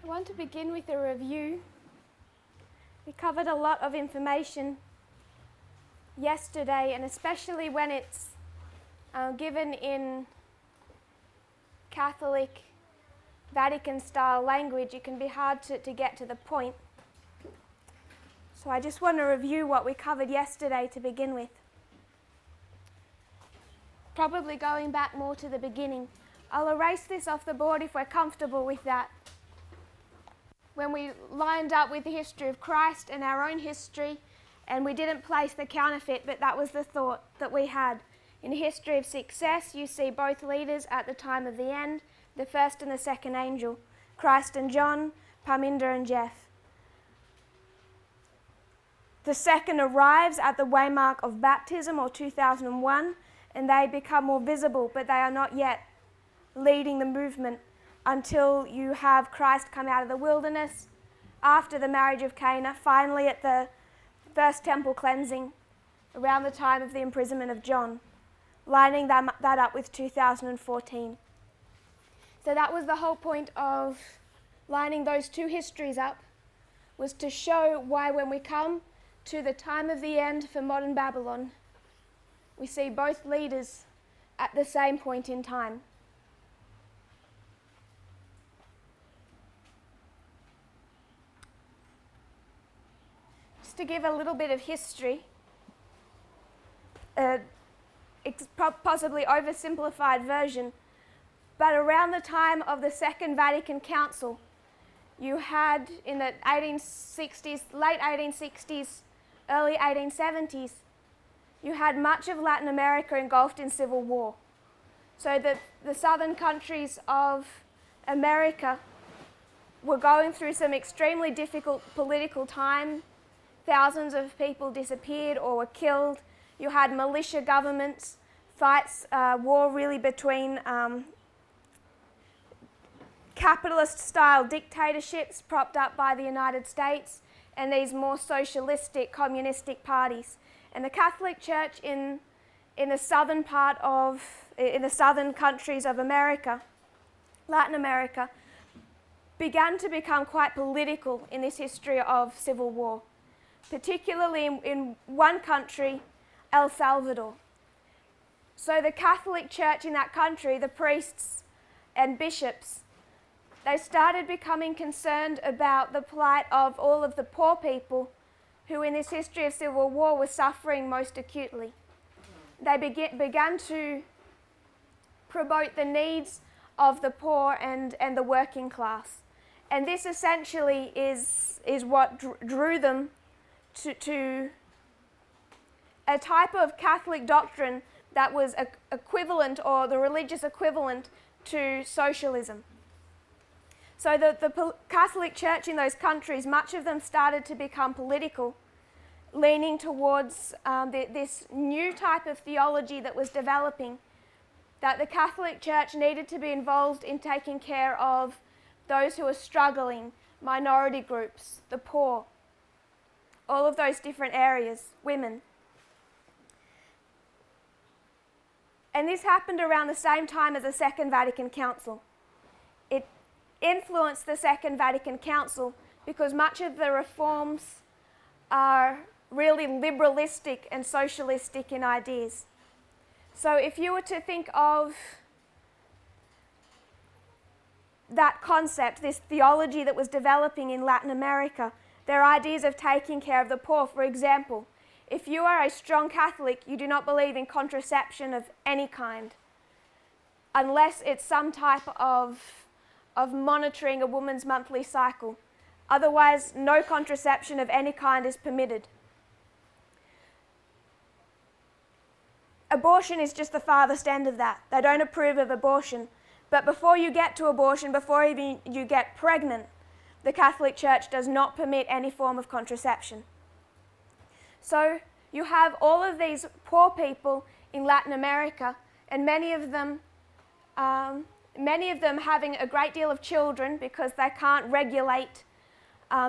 I want to begin with a review. We covered a lot of information yesterday, and especially when it's given in Catholic Vatican-style language, it can be hard to get to the point. So I just want to review what we covered yesterday to begin with. Probably going back more to the beginning. I'll erase this off the board if we're comfortable with that. When we lined up with the history of Christ and our own history, and we didn't place the counterfeit, but that was the thought that we had. In the history of success, you see both leaders at the time of the end, the first and the second angel, Christ and John, Parminder and Jeff. The second arrives at the waymark of baptism, or 2001, and they become more visible, but they are not yet leading the movement until you have Christ come out of the wilderness after the marriage of Cana, finally at the first temple cleansing, around the time of the imprisonment of John, lining that up with 2014. So that was the whole point of lining those two histories up, was to show why when we come to the time of the end for modern Babylon, we see both leaders at the same point in time. Just to give a little bit of history, it's possibly oversimplified version, but around the time of the Second Vatican Council, you had in the 1860s, late 1860s, early 1870s, you had much of Latin America engulfed in civil war. So the southern countries of America were going through some extremely difficult political time. Thousands of people disappeared or were killed. You had militia governments, fights, war really between capitalist-style dictatorships propped up by the United States and these more socialistic, communistic parties. And the Catholic Church in the southern countries of America, Latin America, began to become quite political in this history of civil war, particularly in one country, El Salvador. So the Catholic Church in that country, the priests and bishops, they started becoming concerned about the plight of all of the poor people who in this history of civil war were suffering most acutely. They began to promote the needs of the poor and the working class. And this essentially is what drew them to a type of Catholic doctrine that was equivalent, or the religious equivalent, to socialism. So the Catholic Church in those countries, much of them started to become political, leaning towards this new type of theology that was developing, that the Catholic Church needed to be involved in taking care of those who were struggling, minority groups, the poor, all of those different areas, women. And this happened around the same time as the Second Vatican Council. It influenced the Second Vatican Council because much of the reforms are really liberalistic and socialistic in ideas. So if you were to think of that concept, this theology that was developing in Latin America, their ideas of taking care of the poor, for example, if you are a strong Catholic, you do not believe in contraception of any kind, unless it's some type of monitoring a woman's monthly cycle. Otherwise, no contraception of any kind is permitted. Abortion is just the farthest end of that. They don't approve of abortion. But before you get to abortion, before even you get pregnant, the Catholic Church does not permit any form of contraception. So you have all of these poor people in Latin America, and many of them having a great deal of children because they can't regulate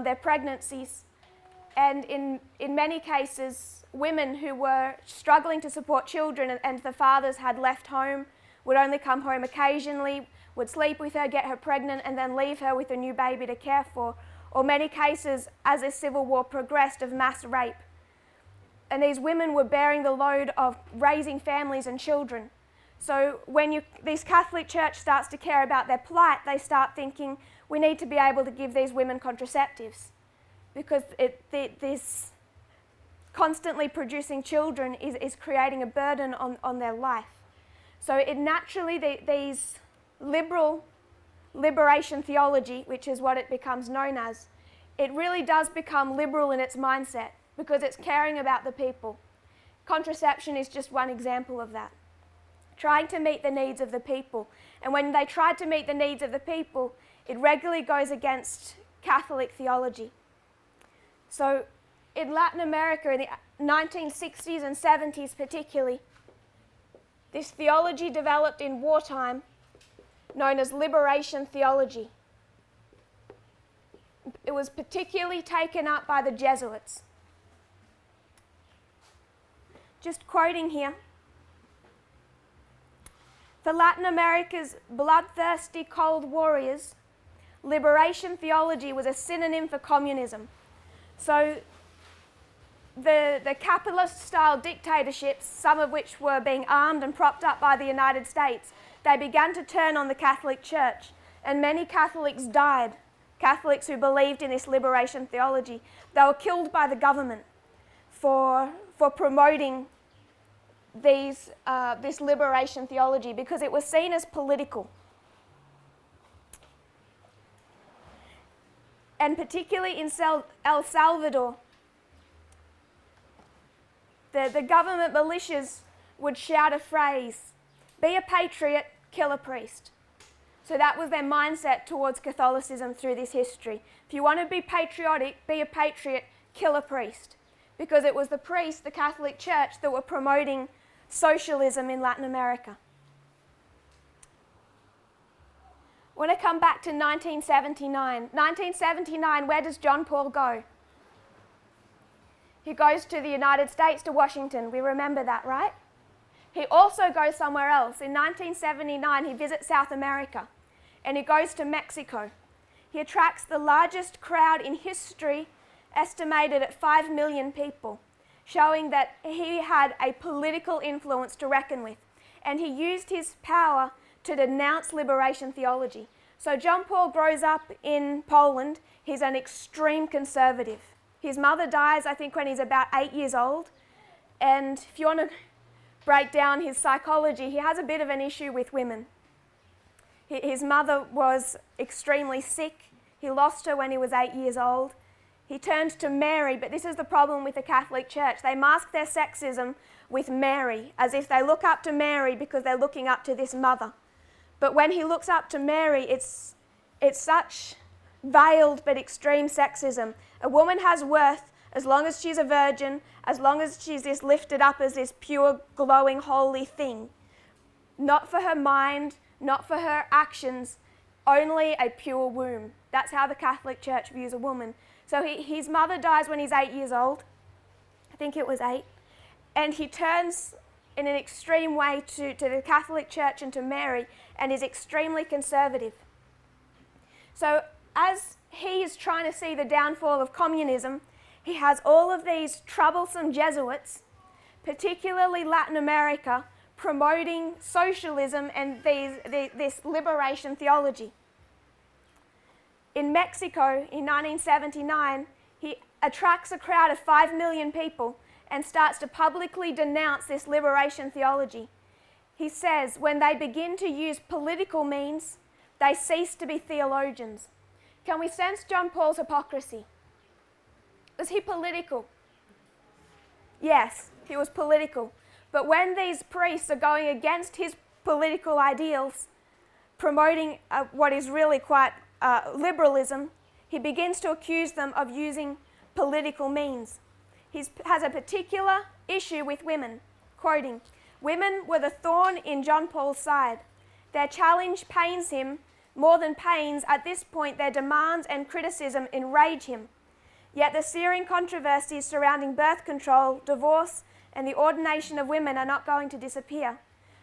their pregnancies. And in many cases, women who were struggling to support children and the fathers had left home, would only come home occasionally, would sleep with her, get her pregnant, and then leave her with a new baby to care for, or many cases, as the Civil War progressed, of mass rape. And these women were bearing the load of raising families and children. So when this Catholic Church starts to care about their plight, they start thinking, we need to be able to give these women contraceptives, because this constantly producing children is creating a burden on their life. So it naturally, these liberation theology, which is what it becomes known as, it really does become liberal in its mindset because it's caring about the people. Contraception is just one example of that. Trying to meet the needs of the people. And when they tried to meet the needs of the people, it regularly goes against Catholic theology. So in Latin America in the 1960s and 70s particularly, this theology developed in wartime known as liberation theology. It was particularly taken up by the Jesuits. Just quoting here, for Latin America's bloodthirsty cold warriors, liberation theology was a synonym for communism. So the capitalist-style dictatorships, some of which were being armed and propped up by the United States, they began to turn on the Catholic Church, and many Catholics died, Catholics who believed in this liberation theology. They were killed by the government for promoting this liberation theology because it was seen as political. And particularly in El Salvador, the government militias would shout a phrase, "Be a patriot, kill a priest." So that was their mindset towards Catholicism through this history. If you want to be patriotic, be a patriot, kill a priest. Because it was the priests, the Catholic Church, that were promoting socialism in Latin America. I want to come back to 1979. 1979, where does John Paul go? He goes to the United States, to Washington. We remember that, right? He also goes somewhere else. In 1979, he visits South America, and he goes to Mexico. He attracts the largest crowd in history, estimated at 5 million people, showing that he had a political influence to reckon with. And he used his power to denounce liberation theology. So John Paul grows up in Poland. He's an extreme conservative. His mother dies, I think, when he's about 8 years old. And if you want to break down his psychology, he has a bit of an issue with women. His mother was extremely sick. He lost her when he was 8 years old. He turned to Mary, but this is the problem with the Catholic Church. They mask their sexism with Mary, as if they look up to Mary because they're looking up to this mother. But when he looks up to Mary, it's such veiled but extreme sexism. A woman has worth as long as she's a virgin, as long as she's this lifted up as this pure, glowing, holy thing. Not for her mind, not for her actions, only a pure womb. That's how the Catholic Church views a woman. So his mother dies when he's 8 years old. I think it was 8. And he turns in an extreme way to the Catholic Church and to Mary, and is extremely conservative. So as he is trying to see the downfall of communism, he has all of these troublesome Jesuits, particularly Latin America, promoting socialism and this liberation theology. In Mexico in 1979, he attracts a crowd of 5 million people and starts to publicly denounce this liberation theology. He says, when they begin to use political means, they cease to be theologians. Can we sense John Paul's hypocrisy? Was he political? Yes, he was political. But when these priests are going against his political ideals, promoting what is really quite liberalism, he begins to accuse them of using political means. He has a particular issue with women, quoting, "Women were the thorn in John Paul's side. Their challenge pains him more than pains. At this point, their demands and criticism enrage him. Yet the searing controversies surrounding birth control, divorce, and the ordination of women are not going to disappear.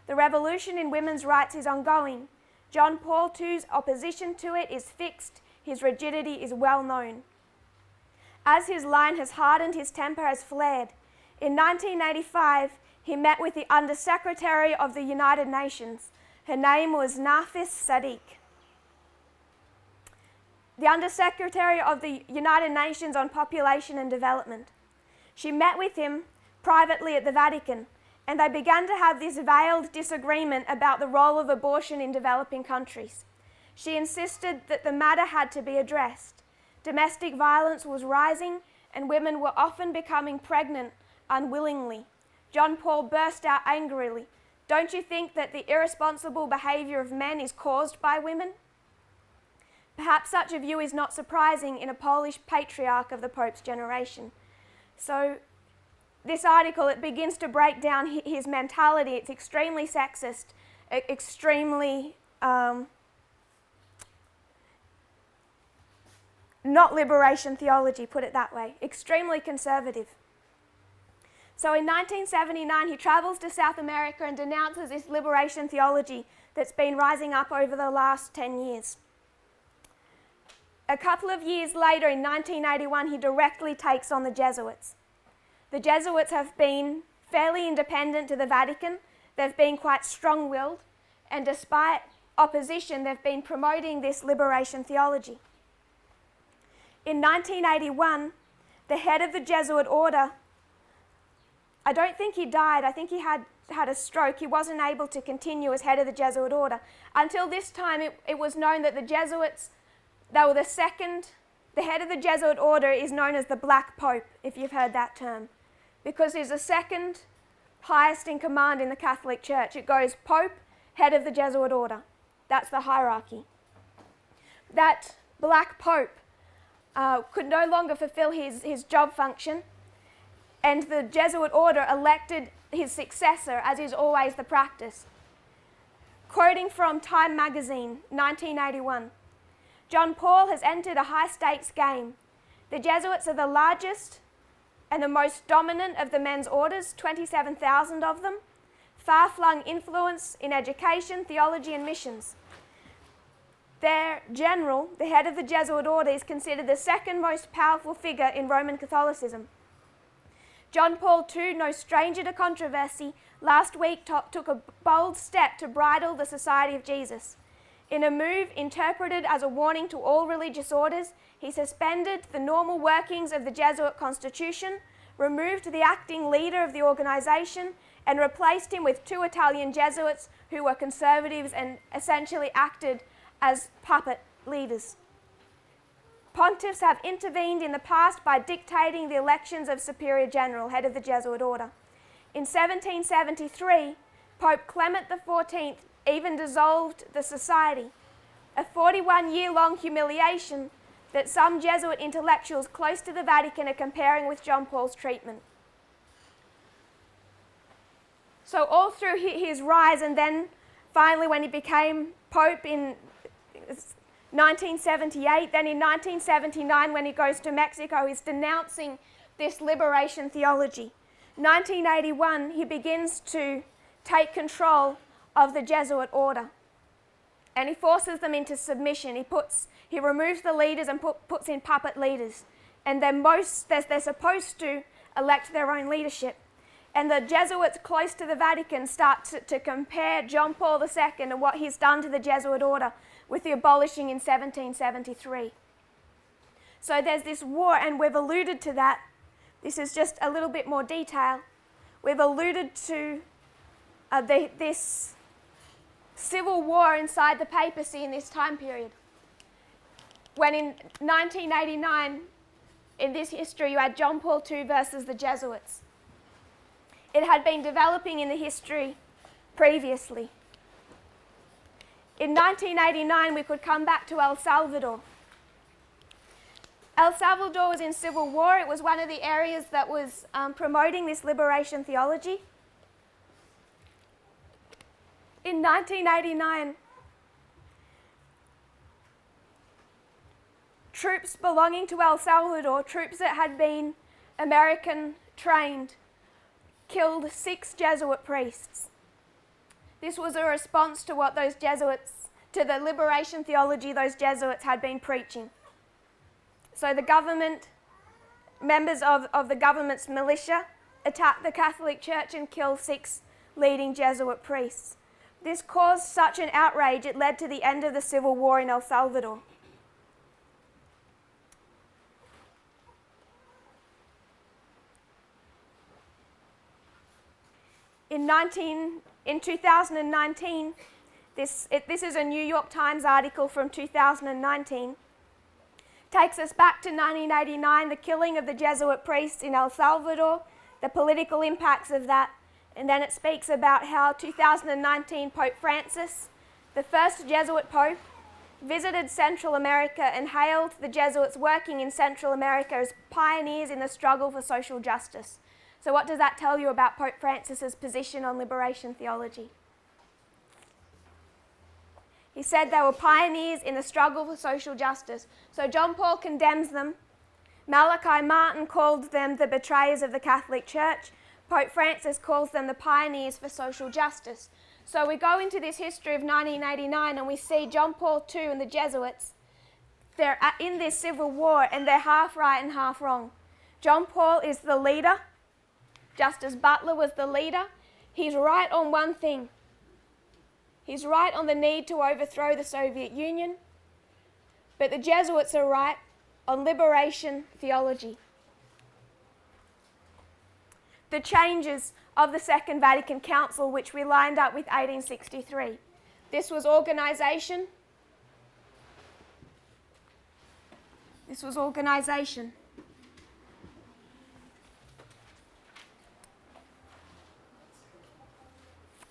The revolution in women's rights is ongoing. John Paul II's opposition to it is fixed, his rigidity is well known. As his line has hardened, his temper has flared. In 1985, he met with the Undersecretary of the United Nations. Her name was Nafis Sadiq. The Undersecretary of the United Nations on Population and Development. She met with him privately at the Vatican, and they began to have this veiled disagreement about the role of abortion in developing countries. She insisted that the matter had to be addressed. Domestic violence was rising, and women were often becoming pregnant unwillingly. John Paul burst out angrily. Don't you think that the irresponsible behaviour of men is caused by women? Perhaps such a view is not surprising in a Polish patriarch of the Pope's generation. So this article, it begins to break down his mentality. It's extremely sexist, extremely not liberation theology, put it that way, extremely conservative. So in 1979, he travels to South America and denounces this liberation theology that's been rising up over the last 10 years. A couple of years later, in 1981, he directly takes on the Jesuits. The Jesuits have been fairly independent to the Vatican. They've been quite strong-willed, and despite opposition, they've been promoting this liberation theology. In 1981, the head of the Jesuit order, I don't think he died, I think he had a stroke. He wasn't able to continue as head of the Jesuit order. Until this time, it was known that the Jesuits, they were the head of the Jesuit order is known as the Black Pope, if you've heard that term, because he's the second highest in command in the Catholic Church. It goes Pope, head of the Jesuit order. That's the hierarchy. That Black Pope could no longer fulfill his job function, and the Jesuit order elected his successor, as is always the practice. Quoting from Time magazine, 1981, John Paul has entered a high-stakes game. The Jesuits are the largest and the most dominant of the men's orders, 27,000 of them, far-flung influence in education, theology, and missions. Their general, the head of the Jesuit order, is considered the second most powerful figure in Roman Catholicism. John Paul II, no stranger to controversy, last week took a bold step to bridle the Society of Jesus. In a move interpreted as a warning to all religious orders, he suspended the normal workings of the Jesuit constitution, removed the acting leader of the organization, and replaced him with 2 Italian Jesuits who were conservatives and essentially acted as puppet leaders. Pontiffs have intervened in the past by dictating the elections of Superior General, head of the Jesuit order. In 1773, Pope Clement XIV even dissolved the society, a 41-year-long humiliation that some Jesuit intellectuals close to the Vatican are comparing with John Paul's treatment. So all through his rise, and then finally when he became Pope in 1978, then in 1979 when he goes to Mexico, he's denouncing this liberation theology. 1981, he begins to take control of the Jesuit order, and he forces them into submission. He removes the leaders and puts in puppet leaders, and they're supposed to elect their own leadership. And the Jesuits close to the Vatican start to compare John Paul II and what he's done to the Jesuit order with the abolishing in 1773. So there's this war, and we've alluded to that. This is just a little bit more detail. We've alluded to this civil war inside the papacy in this time period. When in 1989, in this history, you had John Paul II versus the Jesuits. It had been developing in the history previously. In 1989, we could come back to El Salvador. El Salvador was in civil war. It was one of the areas that was promoting this liberation theology. In 1989, troops belonging to El Salvador, troops that had been American trained, killed 6 Jesuit priests. This was a response to what those Jesuits to the liberation theology those Jesuits had been preaching. So the government, members of the government's militia, attacked the Catholic Church and killed 6 leading Jesuit priests. This caused such an outrage it led to the end of the civil war in El Salvador. In 2019, this is a New York Times article from 2019, takes us back to 1989, the killing of the Jesuit priests in El Salvador, the political impacts of that, and then it speaks about how 2019 Pope Francis, the first Jesuit Pope, visited Central America and hailed the Jesuits working in Central America as pioneers in the struggle for social justice. So what does that tell you about Pope Francis's position on liberation theology? He said they were pioneers in the struggle for social justice. So John Paul condemns them. Malachi Martin called them the betrayers of the Catholic Church. Pope Francis calls them the pioneers for social justice. So we go into this history of 1989 and we see John Paul II and the Jesuits. They're in this civil war and they're half right and half wrong. John Paul is the leader, just as Butler was the leader. He's right on one thing. He's right on the need to overthrow the Soviet Union. But the Jesuits are right on liberation theology. The changes of the Second Vatican Council, which we lined up with 1863. This was organisation. This was organisation.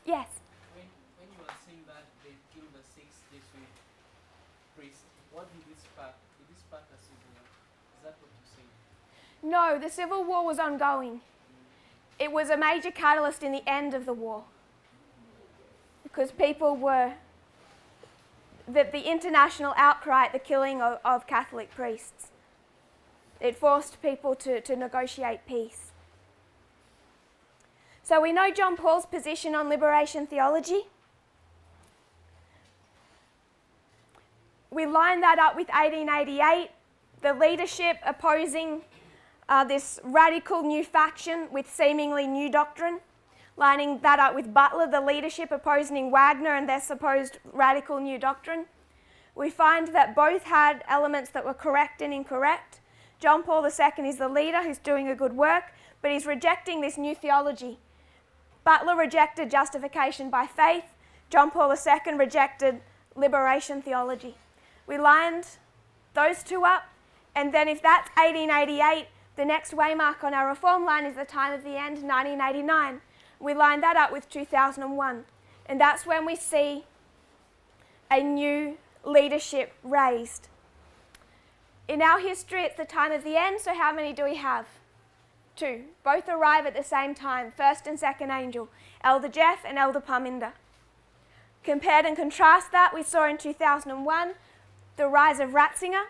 Yes? When you are saying that they killed the 6 Jesuit priests, what did this spark? Did this spark a civil war? Is that what you're saying? No, the civil war was ongoing. It was a major catalyst in the end of the war because people were, the international outcry at the killing of Catholic priests. It forced people to negotiate peace. So we know John Paul's position on liberation theology. We line that up with 1888, the leadership opposing this radical new faction with seemingly new doctrine, lining that up with Butler, the leadership opposing Wagner and their supposed radical new doctrine. We find that both had elements that were correct and incorrect. John Paul II is the leader who's doing a good work, but he's rejecting this new theology. Butler rejected justification by faith. John Paul II rejected liberation theology. We lined those two up, and then if that's 1888, the next waymark on our reform line is the time of the end, 1989. We line that up with 2001, and that's when we see a new leadership raised. In our history, it's the time of the end, so how many do we have? 2. Both arrive at the same time, first and second angel, Elder Jeff and Elder Parminder. Compared and contrast that, we saw in 2001 the rise of Ratzinger,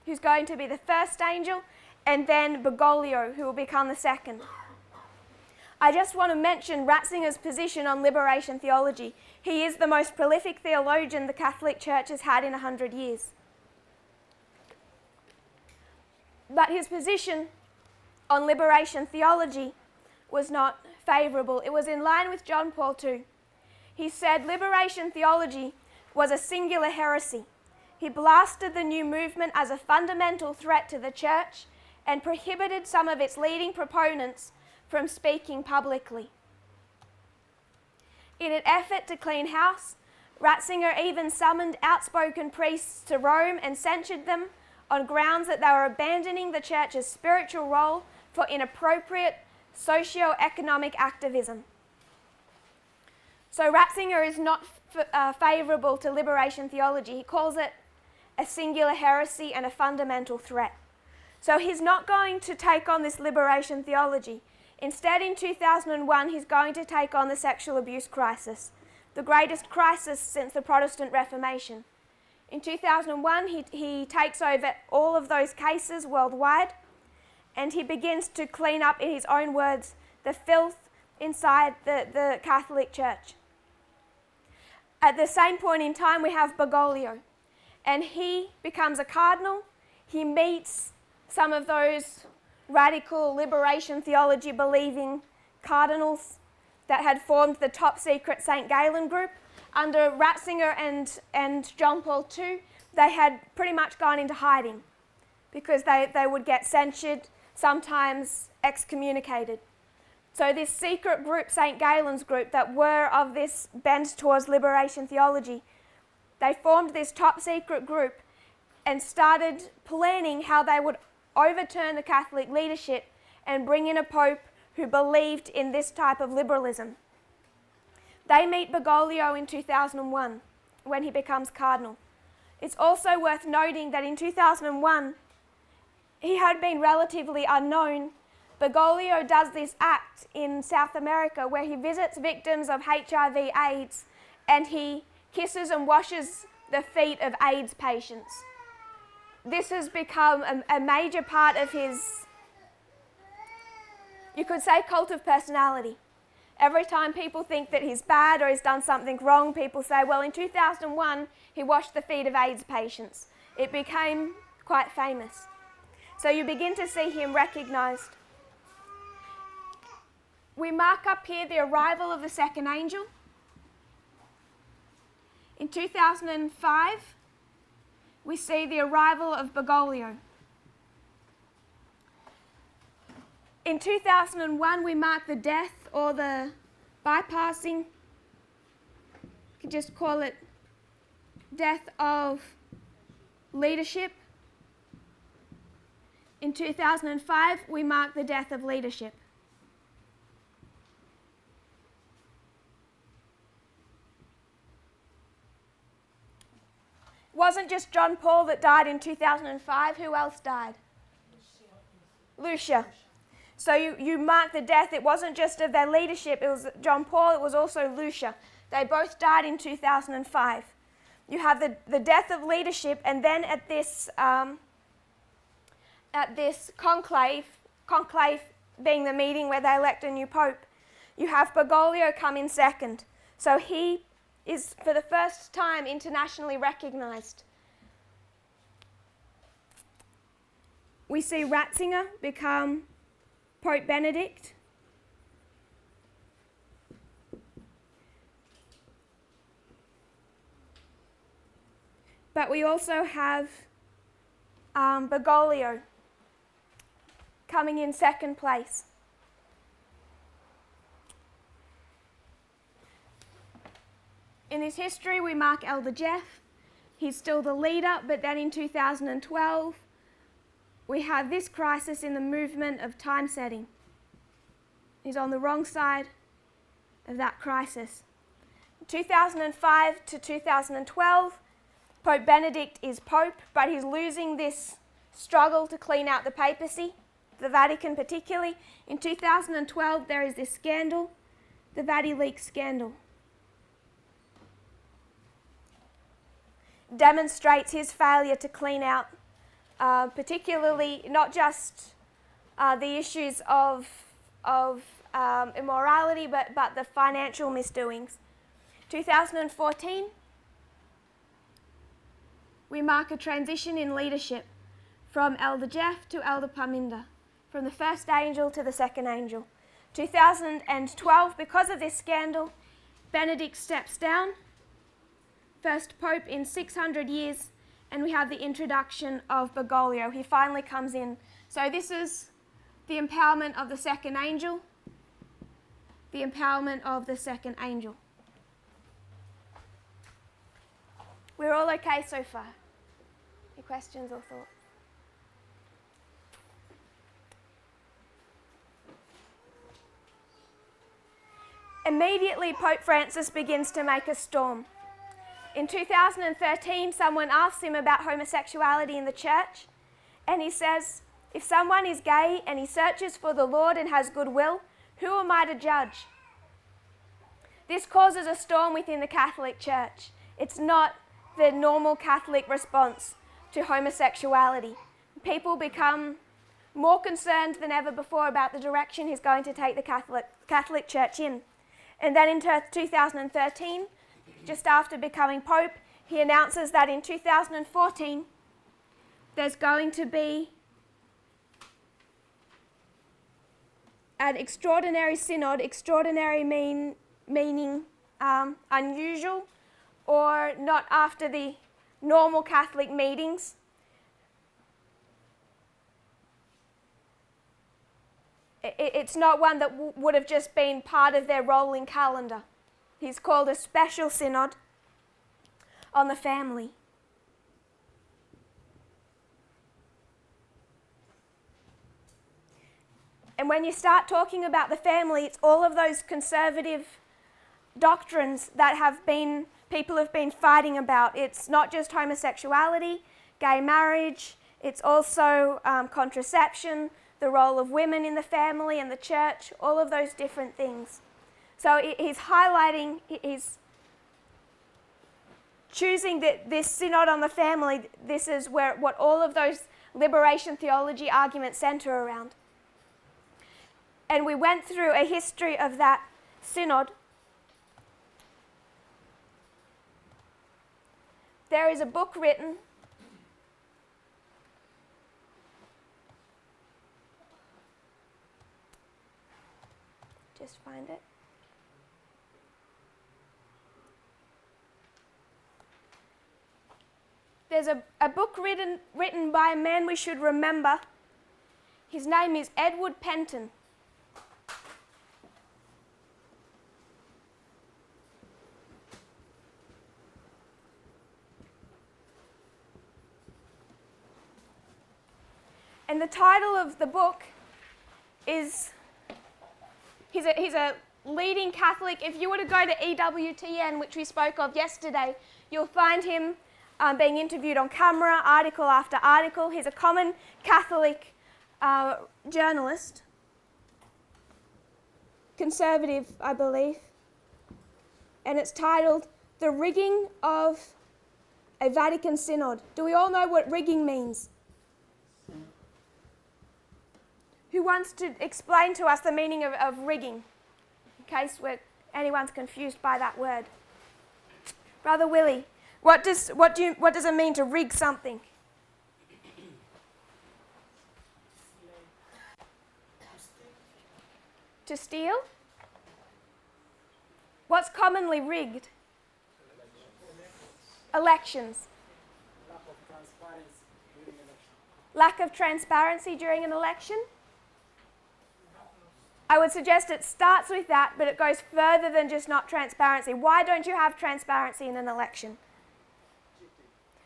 who's going to be the first angel, and then Bergoglio, who will become the second. I just want to mention Ratzinger's position on liberation theology. He is the most prolific theologian the Catholic Church has had in 100 years. But his position on liberation theology was not favourable. It was in line with John Paul II. He said liberation theology was a singular heresy. He blasted the new movement as a fundamental threat to the Church and prohibited some of its leading proponents from speaking publicly. In an effort to clean house, Ratzinger even summoned outspoken priests to Rome and censured them on grounds that they were abandoning the Church's spiritual role for inappropriate socio-economic activism. So Ratzinger is not favourable to liberation theology. He calls it a singular heresy and a fundamental threat. So he's not going to take on this liberation theology. Instead, in 2001, he's going to take on the sexual abuse crisis, the greatest crisis since the Protestant Reformation. In 2001, he takes over all of those cases worldwide, and he begins to clean up, in his own words, the filth inside the Catholic Church. At the same point in time, we have Bergoglio, and he becomes a cardinal. He meets some of those radical liberation theology believing cardinals that had formed the top secret St. Galen group. Under Ratzinger and John Paul II, they had pretty much gone into hiding because they would get censured, sometimes excommunicated. So this secret group, St. Galen's group, that were of this bent towards liberation theology, they formed this top secret group and started planning how they would overturn the Catholic leadership and bring in a pope who believed in this type of liberalism. They meet Bergoglio in 2001 when he becomes cardinal. It's also worth noting that in 2001, he had been relatively unknown. Bergoglio does this act in South America where he visits victims of HIV/AIDS and he kisses and washes the feet of AIDS patients. This has become a major part of his, you could say, cult of personality. Every time people think that he's bad or he's done something wrong, people say, well, in 2001, he washed the feet of AIDS patients. It became quite famous. So you begin to see him recognized. We mark up here the arrival of the second angel. In 2005, we see the arrival of Bergoglio. In 2001, we mark the death or the bypassing, you could just call it death of leadership. In 2005, we mark the death of leadership. It wasn't just John Paul that died in 2005. Who else died? Lucia. So you mark the death. It wasn't just of their leadership. It was John Paul. It was also Lucia. They both died in 2005. You have the death of leadership, and then at this conclave being the meeting where they elect a new pope, you have Bergoglio come in second. So he is for the first time internationally recognized. We see Ratzinger become Pope Benedict. But we also have Bergoglio coming in second place. In his history, we mark Elder Jeff. He's still the leader, but then in 2012, we have this crisis in the movement of time setting. He's on the wrong side of that crisis. 2005 to 2012, Pope Benedict is Pope, but he's losing this struggle to clean out the papacy, the Vatican particularly. In 2012, there is this scandal, the VatiLeaks scandal. Demonstrates his failure to clean out particularly not just the issues of immorality, but the financial misdoings. 2014, we mark a transition in leadership from Elder Jeff to Elder Parminder, from the first angel to the second angel. 2012, because of this scandal, Benedict steps down, first pope in 600 years, and we have the introduction of Bergoglio. He finally comes in. So this is the empowerment of the second angel, the empowerment of the second angel. We're all okay so far? Any questions or thoughts? Immediately, Pope Francis begins to make a storm. In 2013, someone asked him about homosexuality in the church, and he says, if someone is gay and he searches for the Lord and has goodwill, who am I to judge? This causes a storm within the Catholic Church. It's not the normal Catholic response to homosexuality. People become more concerned than ever before about the direction he's going to take the Catholic Church in. And then in 2013, just after becoming Pope, he announces that in 2014 there's going to be an extraordinary synod, extraordinary meaning unusual, or not after the normal Catholic meetings. It's not one that would have just been part of their rolling calendar. He's called a special synod on the family. And when you start talking about the family, it's all of those conservative doctrines that people have been fighting about. It's not just homosexuality, gay marriage, it's also contraception, the role of women in the family and the church, all of those different things. So he's highlighting, he's choosing this synod on the family. This is what all of those liberation theology arguments center around. And we went through a history of that synod. There is a book written just find it. There's a book written by a man we should remember. His name is Edward Penton. And the title of the book is, he's a leading Catholic. If you were to go to EWTN, which we spoke of yesterday, you'll find him being interviewed on camera, article after article. He's a common Catholic journalist, conservative, I believe. And it's titled, The Rigging of a Vatican Synod. Do we all know what rigging means? Who wants to explain to us the meaning of rigging, in case anyone's confused by that word? Brother Willie, what does it mean to rig something? To steal? What's commonly rigged? Elections. Lack of transparency during an election? I would suggest it starts with that, but it goes further than just not transparency. Why don't you have transparency in an election?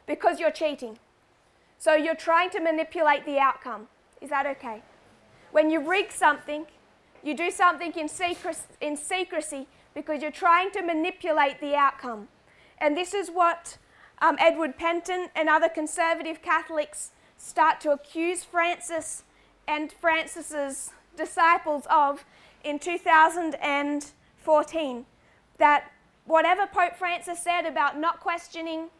Because you're cheating. So you're trying to manipulate the outcome. Is that okay? When you rig something, you do something in secrecy because you're trying to manipulate the outcome. And this is what Edward Penton and other conservative Catholics start to accuse Francis and Francis's disciples of in 2014, that whatever Pope Francis said about not questioning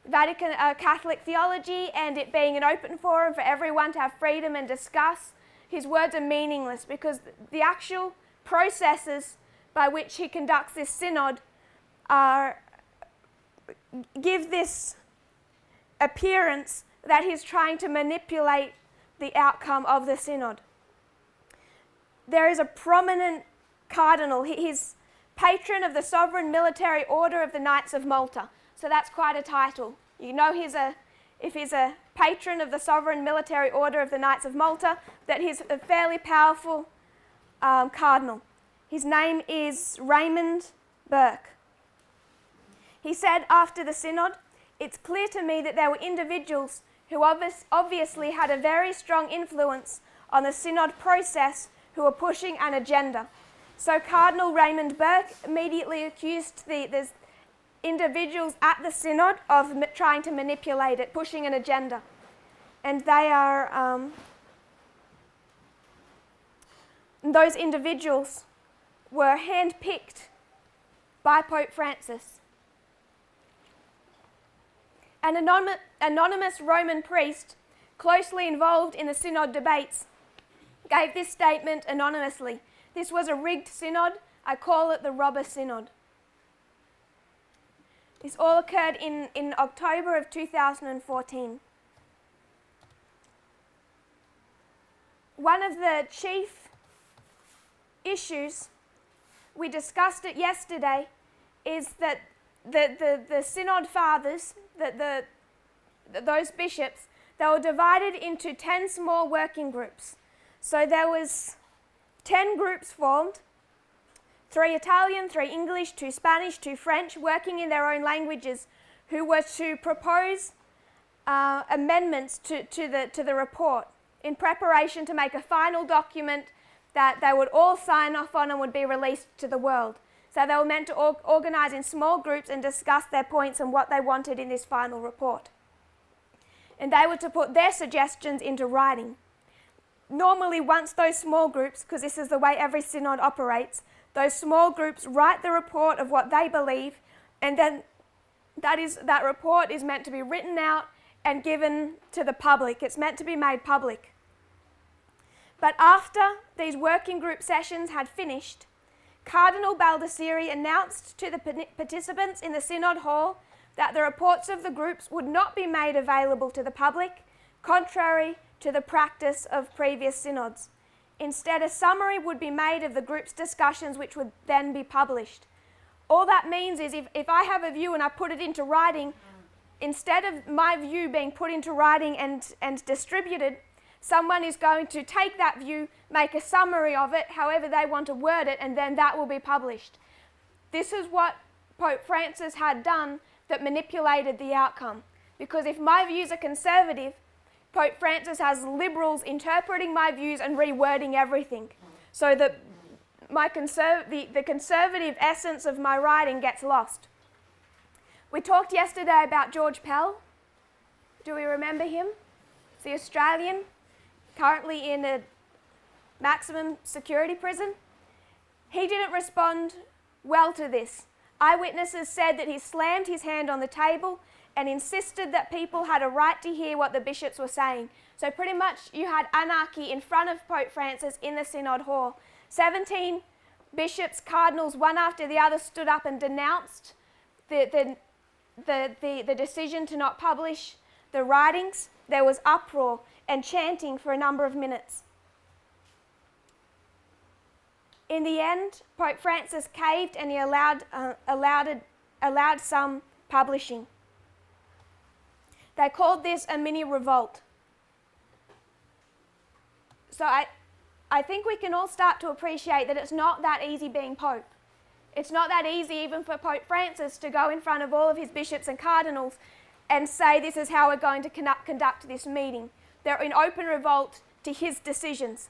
Vatican Catholic theology and it being an open forum for everyone to have freedom and discuss, his words are meaningless because the actual processes by which he conducts this synod give this appearance that he's trying to manipulate the outcome of the synod. There is a prominent cardinal. He's patron of the Sovereign Military Order of the Knights of Malta. So that's quite a title. You know if he's a patron of the Sovereign Military Order of the Knights of Malta, that he's a fairly powerful cardinal. His name is Raymond Burke. He said after the synod, "It's clear to me that there were individuals who obviously had a very strong influence on the synod process who were pushing an agenda." So Cardinal Raymond Burke immediately accused the individuals at the synod of trying to manipulate it, pushing an agenda. And they are, those individuals were handpicked by Pope Francis. An anonymous Roman priest closely involved in the synod debates gave this statement anonymously: "This was a rigged synod. I call it the robber synod." This all occurred in October of 2014. One of the chief issues, we discussed it yesterday, is that the Synod fathers, those bishops, they were divided into 10 small working groups. So there was 10 groups formed, 3 Italian, 3 English, 2 Spanish, 2 French, working in their own languages, who were to propose amendments to the report in preparation to make a final document that they would all sign off on and would be released to the world. So they were meant to organise in small groups and discuss their points and what they wanted in this final report. And they were to put their suggestions into writing. Normally, once those small groups, because this is the way every synod operates, those small groups write the report of what they believe, and then that report is meant to be written out and given to the public. It's meant to be made public. But after these working group sessions had finished, Cardinal Baldisseri announced to the participants in the Synod Hall that the reports of the groups would not be made available to the public, contrary to the practice of previous synods. Instead, a summary would be made of the group's discussions, which would then be published. All that means is if I have a view and I put it into writing, instead of my view being put into writing and distributed, someone is going to take that view, make a summary of it, however they want to word it, and then that will be published. This is what Pope Francis had done that manipulated the outcome. Because if my views are conservative, Pope Francis has liberals interpreting my views and rewording everything. So that the conservative essence of my writing gets lost. We talked yesterday about George Pell. Do we remember him? He's the Australian, currently in a maximum security prison. He didn't respond well to this. Eyewitnesses said that he slammed his hand on the table and insisted that people had a right to hear what the bishops were saying. So pretty much you had anarchy in front of Pope Francis in the Synod Hall. 17 bishops, cardinals, one after the other, stood up and denounced the decision to not publish the writings. There was uproar and chanting for a number of minutes. In the end, Pope Francis caved and he allowed some publishing. They called this a mini revolt. So I think we can all start to appreciate that it's not that easy being Pope. It's not that easy even for Pope Francis to go in front of all of his bishops and cardinals and say this is how we're going to conduct this meeting. They're in open revolt to his decisions.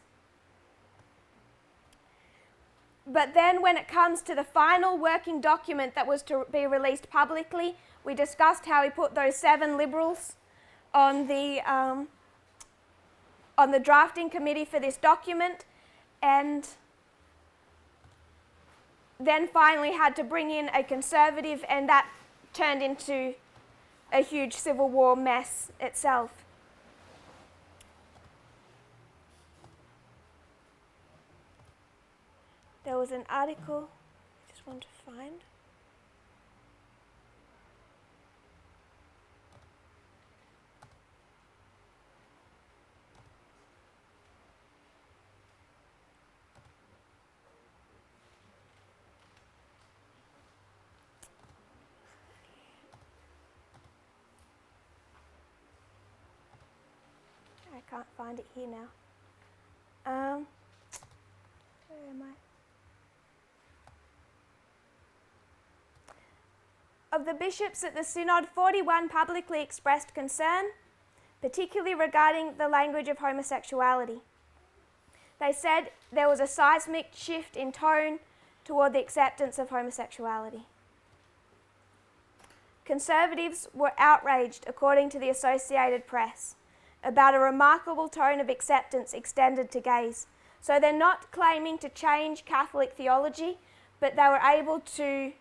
But then when it comes to the final working document that was to be released publicly, we discussed how he put those 7 liberals on the drafting committee for this document, and then finally had to bring in a conservative, and that turned into a huge civil war mess itself. There was an article I just want to find. I can't find it here now. Where am I? Of the bishops at the Synod, 41 publicly expressed concern, particularly regarding the language of homosexuality. They said there was a seismic shift in tone toward the acceptance of homosexuality. Conservatives were outraged, according to the Associated Press, about a remarkable tone of acceptance extended to gays. So they're not claiming to change Catholic theology, but they were able to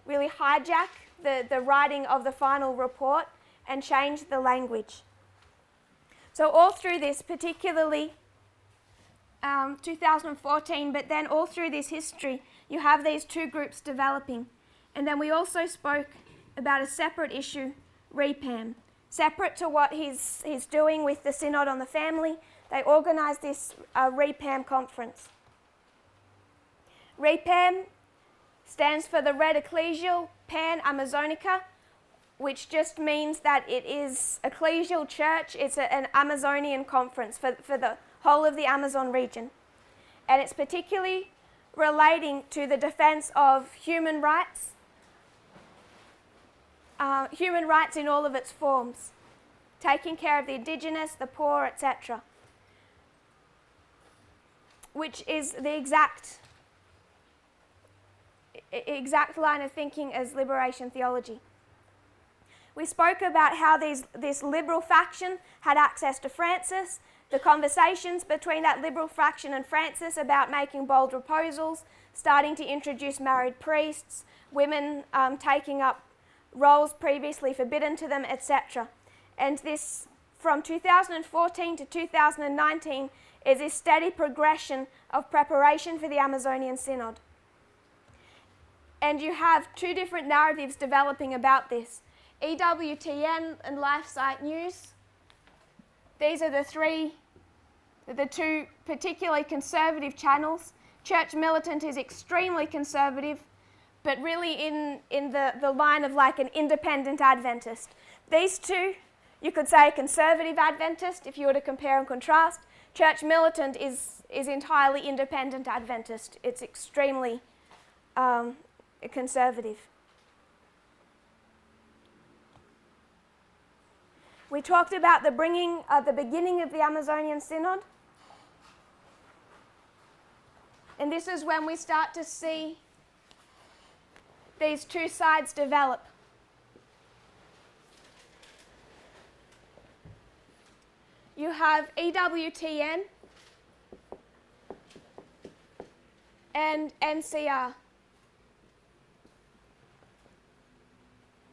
really hijack the writing of the final report and change the language. So all through this, particularly 2014, but then all through this history, you have these 2 groups developing. And then we also spoke about a separate issue, REPAM. Separate to what he's doing with the Synod on the family, they organised this REPAM conference. REPAM stands for the Red Ecclesial Pan Amazonica, which just means that it is ecclesial church. It's an Amazonian conference for the whole of the Amazon region. And it's particularly relating to the defence of human rights in all of its forms, taking care of the indigenous, the poor, etc., which is the exact line of thinking as liberation theology. We spoke about how this liberal faction had access to Francis, the conversations between that liberal faction and Francis about making bold proposals, starting to introduce married priests, women taking up roles previously forbidden to them, etc. And this, from 2014 to 2019, is a steady progression of preparation for the Amazonian Synod. And you have two different narratives developing about this. EWTN and LifeSite News. These are the two particularly conservative channels. Church Militant is extremely conservative, but really in the line of like an independent Adventist. These two, you could say conservative Adventist if you were to compare and contrast. Church Militant is entirely independent Adventist. It's extremely conservative. We talked about the beginning of the Amazonian Synod. And this is when we start to see these two sides develop. You have EWTN and NCR,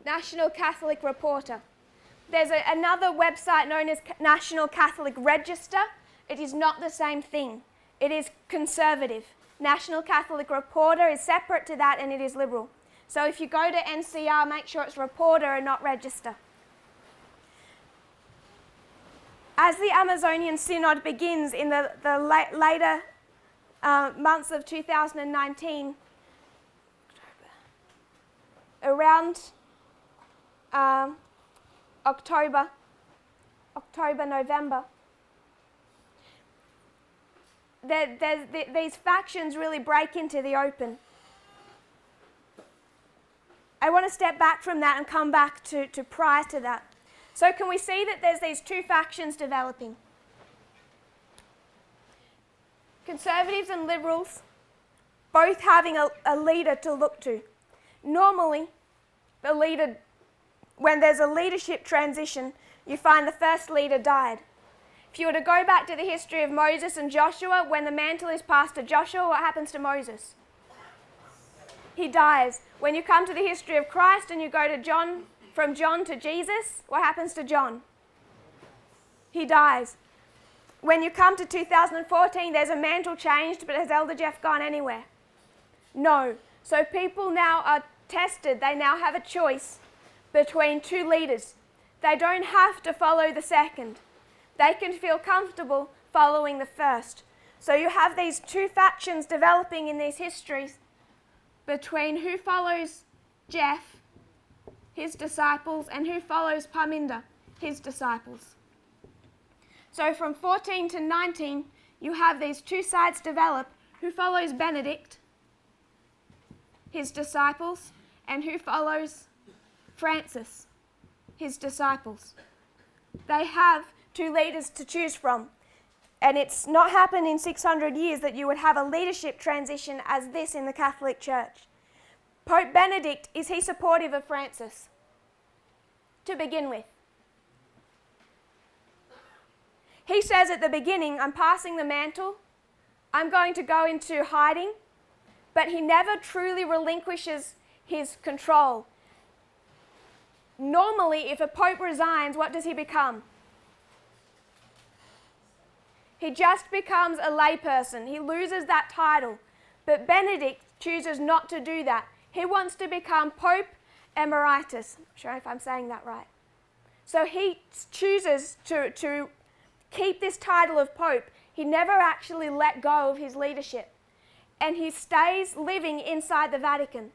National Catholic Reporter. There's another website known as National Catholic Register. It is not the same thing. It is conservative. National Catholic Reporter is separate to that, and it is liberal. So if you go to NCR, make sure it's Reporter and not Register. As the Amazonian Synod begins in the later months of 2019, around October, November, these factions really break into the open. I want to step back from that and come back to prior to that. So can we see that there's these two factions developing? Conservatives and liberals, both having a leader to look to. Normally, the leader, when there's a leadership transition, you find the first leader died. If you were to go back to the history of Moses and Joshua, when the mantle is passed to Joshua, what happens to Moses? He dies. When you come to the history of Christ and you go to John, from John to Jesus, what happens to John? He dies. When you come to 2014, there's a mantle changed, but has Elder Jeff gone anywhere? No. So people now are tested. They now have a choice between two leaders. They don't have to follow the second. They can feel comfortable following the first. So you have these two factions developing in these histories between who follows Jeff, his disciples, and who follows Parminder, his disciples. So from 14 to 19, you have these two sides develop, who follows Benedict, his disciples, and who follows Francis, his disciples. They have two leaders to choose from. And it's not happened in 600 years that you would have a leadership transition as this in the Catholic Church. Pope Benedict, is he supportive of Francis? To begin with. He says at the beginning, I'm passing the mantle, I'm going to go into hiding, but he never truly relinquishes his control. Normally, if a pope resigns, what does he become? He just becomes a layperson. He loses that title. But Benedict chooses not to do that. He wants to become pope Emeritus. I'm not sure if I'm saying that right. So he chooses to keep this title of Pope. He never actually let go of his leadership. And he stays living inside the Vatican.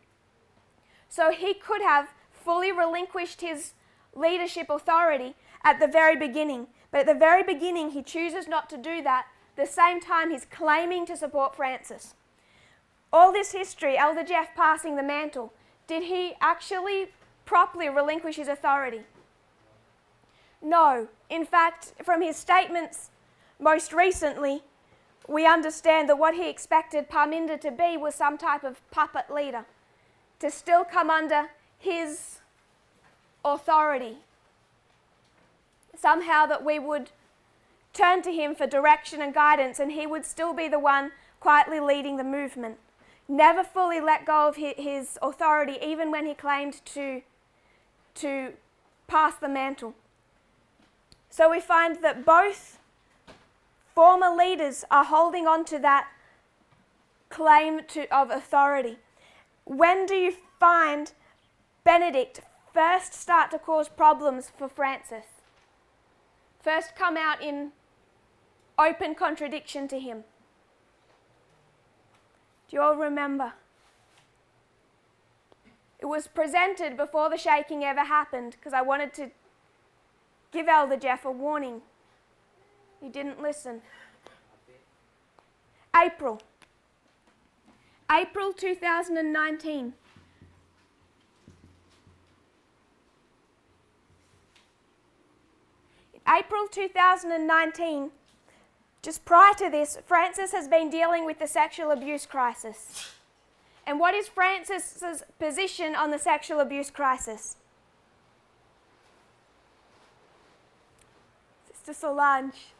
So he could have fully relinquished his leadership authority at the very beginning. But at the very beginning, he chooses not to do that. At the same time, he's claiming to support Francis. All this history, Elder Jeff passing the mantle, did he actually properly relinquish his authority? No. In fact, from his statements most recently, we understand that what he expected Parminder to be was some type of puppet leader, to still come under his authority. Somehow that we would turn to him for direction and guidance, and he would still be the one quietly leading the movement. Never fully let go of his authority, even when he claimed to pass the mantle. So we find that both former leaders are holding on to that claim of authority. When do you find Benedict first start to cause problems for Francis? First come out in open contradiction to him. Do you all remember? It was presented before the shaking ever happened, because I wanted to give Elder Jeff a warning. He didn't listen. April 2019. April 2019, just prior to this, Francis has been dealing with the sexual abuse crisis. And what is Francis's position on the sexual abuse crisis? Sister Solange.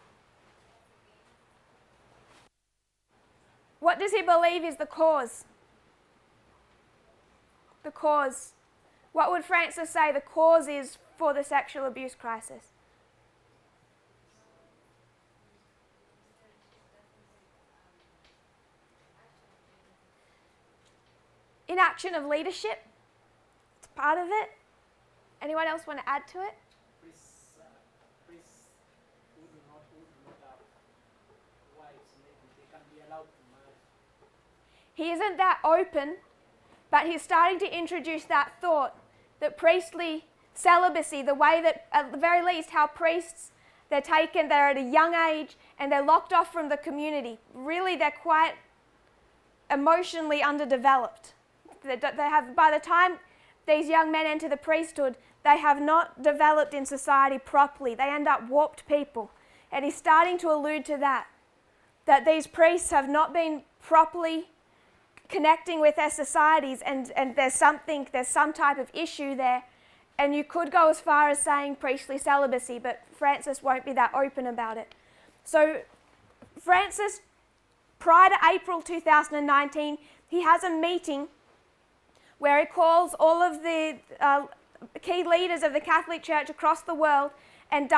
What does he believe is the cause? The cause. What would Francis say the cause is for the sexual abuse crisis? Inaction of leadership. It's part of it. Anyone else want to add to it? Priests who do not have wives, maybe they can be allowed to marry. He isn't that open, but he's starting to introduce that thought that priestly celibacy, the way that, at the very least, how priests, they're at a young age and they're locked off from the community. Really, they're quite emotionally underdeveloped. They have, by the time these young men enter the priesthood, they have not developed in society properly. They end up warped people. And he's starting to allude to that these priests have not been properly connecting with their societies, and there's some type of issue there. And you could go as far as saying priestly celibacy, but Francis won't be that open about it. So Francis, prior to April 2019, he has a meeting where he calls all of the key leaders of the Catholic Church across the world and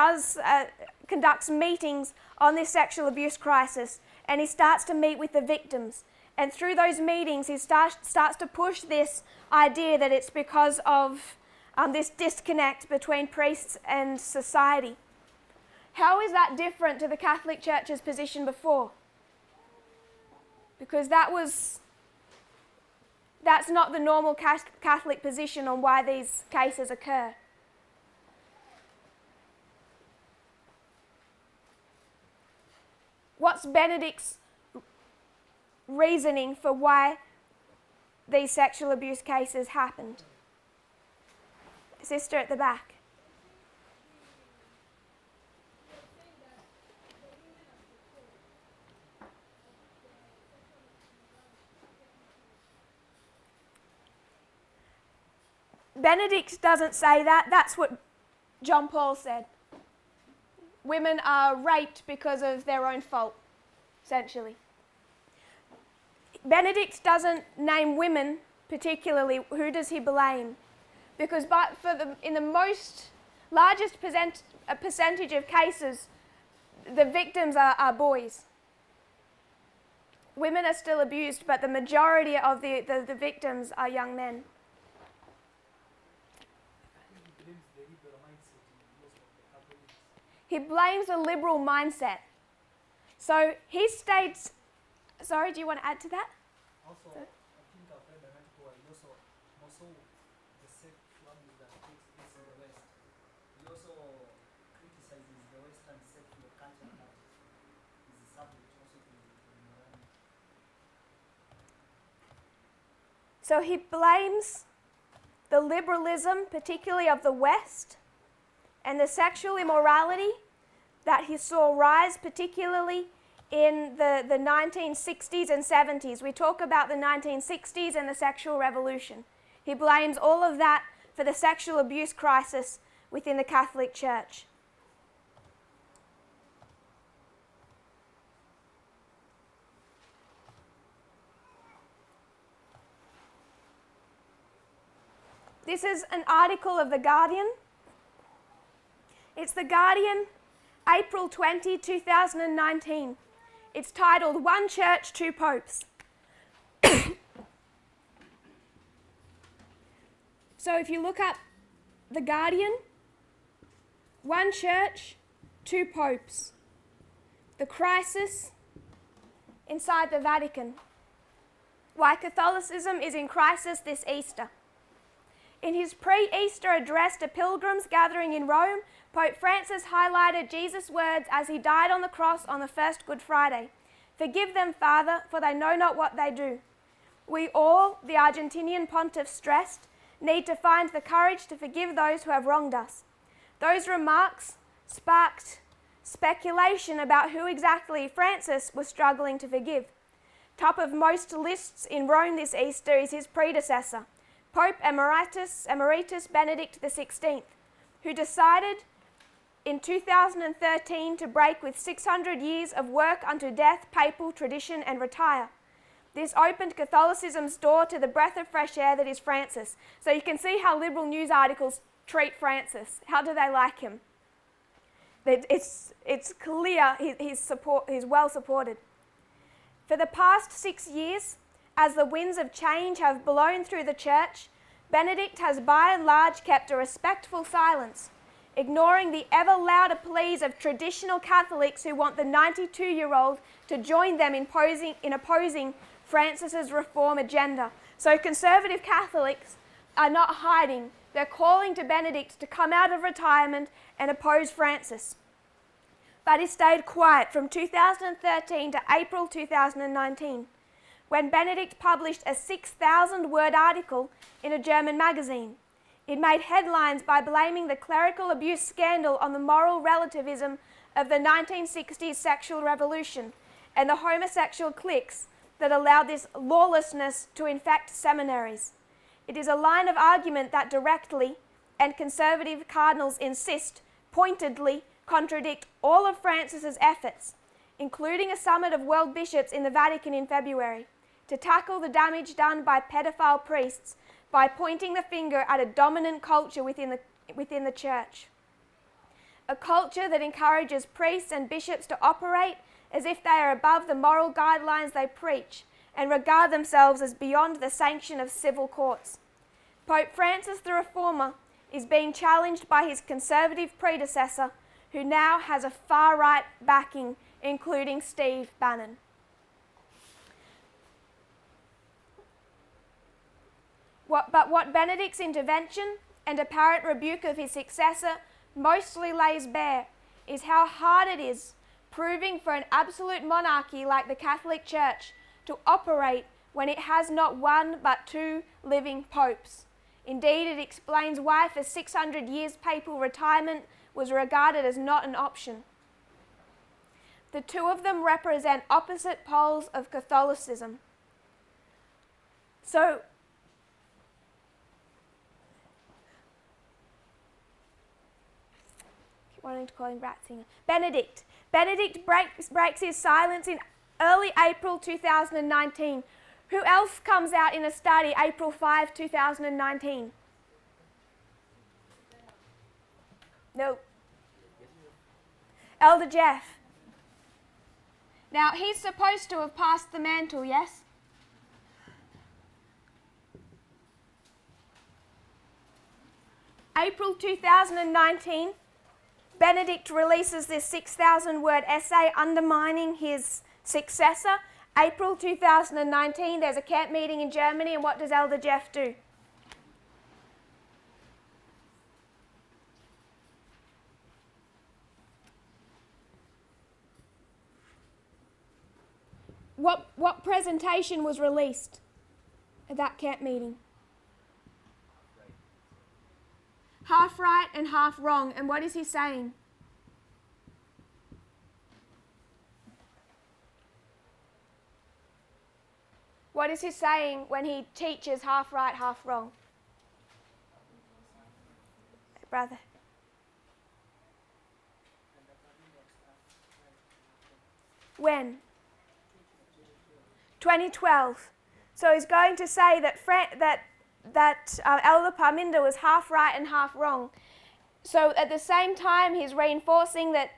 conducts meetings on this sexual abuse crisis. And he starts to meet with the victims. And through those meetings, he starts to push this idea that it's because of this disconnect between priests and society. How is that different to the Catholic Church's position before? Because that's not the normal Catholic position on why these cases occur. What's Benedict's reasoning for why these sexual abuse cases happened? Sister at the back. Benedict doesn't say that. That's what John Paul said. Women are raped because of their own fault, essentially. Benedict doesn't name women particularly. Who does he blame? Because in the most largest percentage of cases, the victims are boys. Women are still abused, but the majority of the victims are young men. He blames a liberal mindset. So he states, sorry, do you want to add to that? Also, I think I've read an article where he also the secular that takes place in the West. He also criticizes the Western secular culture that is subject also to morality. So he blames the liberalism, particularly of the West, and the sexual immorality that he saw rise, particularly in the 1960s and 70s. We talk about the 1960s and the sexual revolution. He blames all of that for the sexual abuse crisis within the Catholic Church. This is an article of The Guardian. It's The Guardian, April 20, 2019. It's titled One Church, Two Popes. So if you look up The Guardian, One Church, Two Popes. The crisis inside the Vatican. Why Catholicism is in crisis this Easter. In his pre-Easter address to pilgrims gathering in Rome, Pope Francis highlighted Jesus' words as he died on the cross on the first Good Friday. "Forgive them, Father, for they know not what they do." We all, the Argentinian pontiff stressed, need to find the courage to forgive those who have wronged us. Those remarks sparked speculation about who exactly Francis was struggling to forgive. Top of most lists in Rome this Easter is his predecessor, Pope Emeritus Benedict XVI, who decided in 2013 to break with 600 years of work unto death, papal tradition, and retire. This opened Catholicism's door to the breath of fresh air that is Francis. So you can see how liberal news articles treat Francis. How do they like him? It's clear he's well supported. For the past 6 years, as the winds of change have blown through the church, Benedict has by and large kept a respectful silence, ignoring the ever louder pleas of traditional Catholics who want the 92-year-old to join them in opposing Francis's reform agenda. So conservative Catholics are not hiding. They're calling to Benedict to come out of retirement and oppose Francis. But he stayed quiet from 2013 to April 2019, when Benedict published a 6,000-word article in a German magazine. It made headlines by blaming the clerical abuse scandal on the moral relativism of the 1960s sexual revolution and the homosexual cliques that allowed this lawlessness to infect seminaries. It is a line of argument that directly, and conservative cardinals insist, pointedly contradict all of Francis's efforts, including a summit of world bishops in the Vatican in February, to tackle the damage done by pedophile priests by pointing the finger at a dominant culture within the church. A culture that encourages priests and bishops to operate as if they are above the moral guidelines they preach and regard themselves as beyond the sanction of civil courts. Pope Francis the Reformer is being challenged by his conservative predecessor, who now has a far-right backing, including Steve Bannon. But what Benedict's intervention and apparent rebuke of his successor mostly lays bare is how hard it is proving for an absolute monarchy like the Catholic Church to operate when it has not one but two living popes. Indeed, it explains why for 600 years papal retirement was regarded as not an option. The two of them represent opposite poles of Catholicism. So, wanting to call him Ratzinger. Benedict breaks his silence in early April 2019. Who else comes out in a study April 5, 2019? No. Elder Jeff. Now, he's supposed to have passed the mantle, yes? April 2019, Benedict releases this 6,000-word essay undermining his successor. April 2019, there's a camp meeting in Germany, and what does Elder Jeff do? What presentation was released at that camp meeting? Half right and half wrong. And what is he saying? What is he saying when he teaches half right, half wrong? Brother. When? 2012. So he's going to say that Elder Parminder was half right and half wrong. So at the same time, he's reinforcing that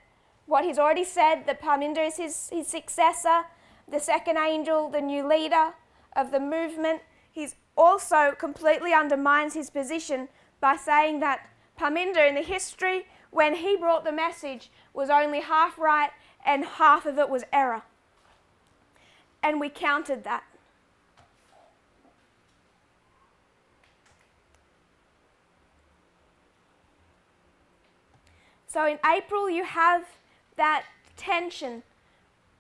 what he's already said, that Parminder is his successor, the second angel, the new leader of the movement. He's also completely undermines his position by saying that Parminder in the history, when he brought the message, was only half right and half of it was error. And we countered that. So in April you have that tension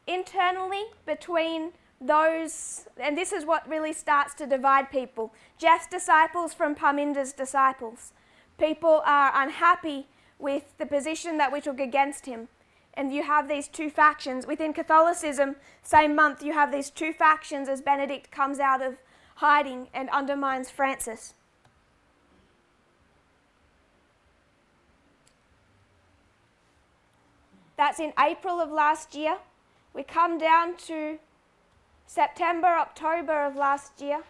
internally between those, and this is what really starts to divide people. Jeff's disciples from Parminder's disciples. People are unhappy with the position that we took against him. And you have these two factions. Within Catholicism, same month, you have these two factions as Benedict comes out of hiding and undermines Francis. That's in April of last year. We come down to September, October of last year,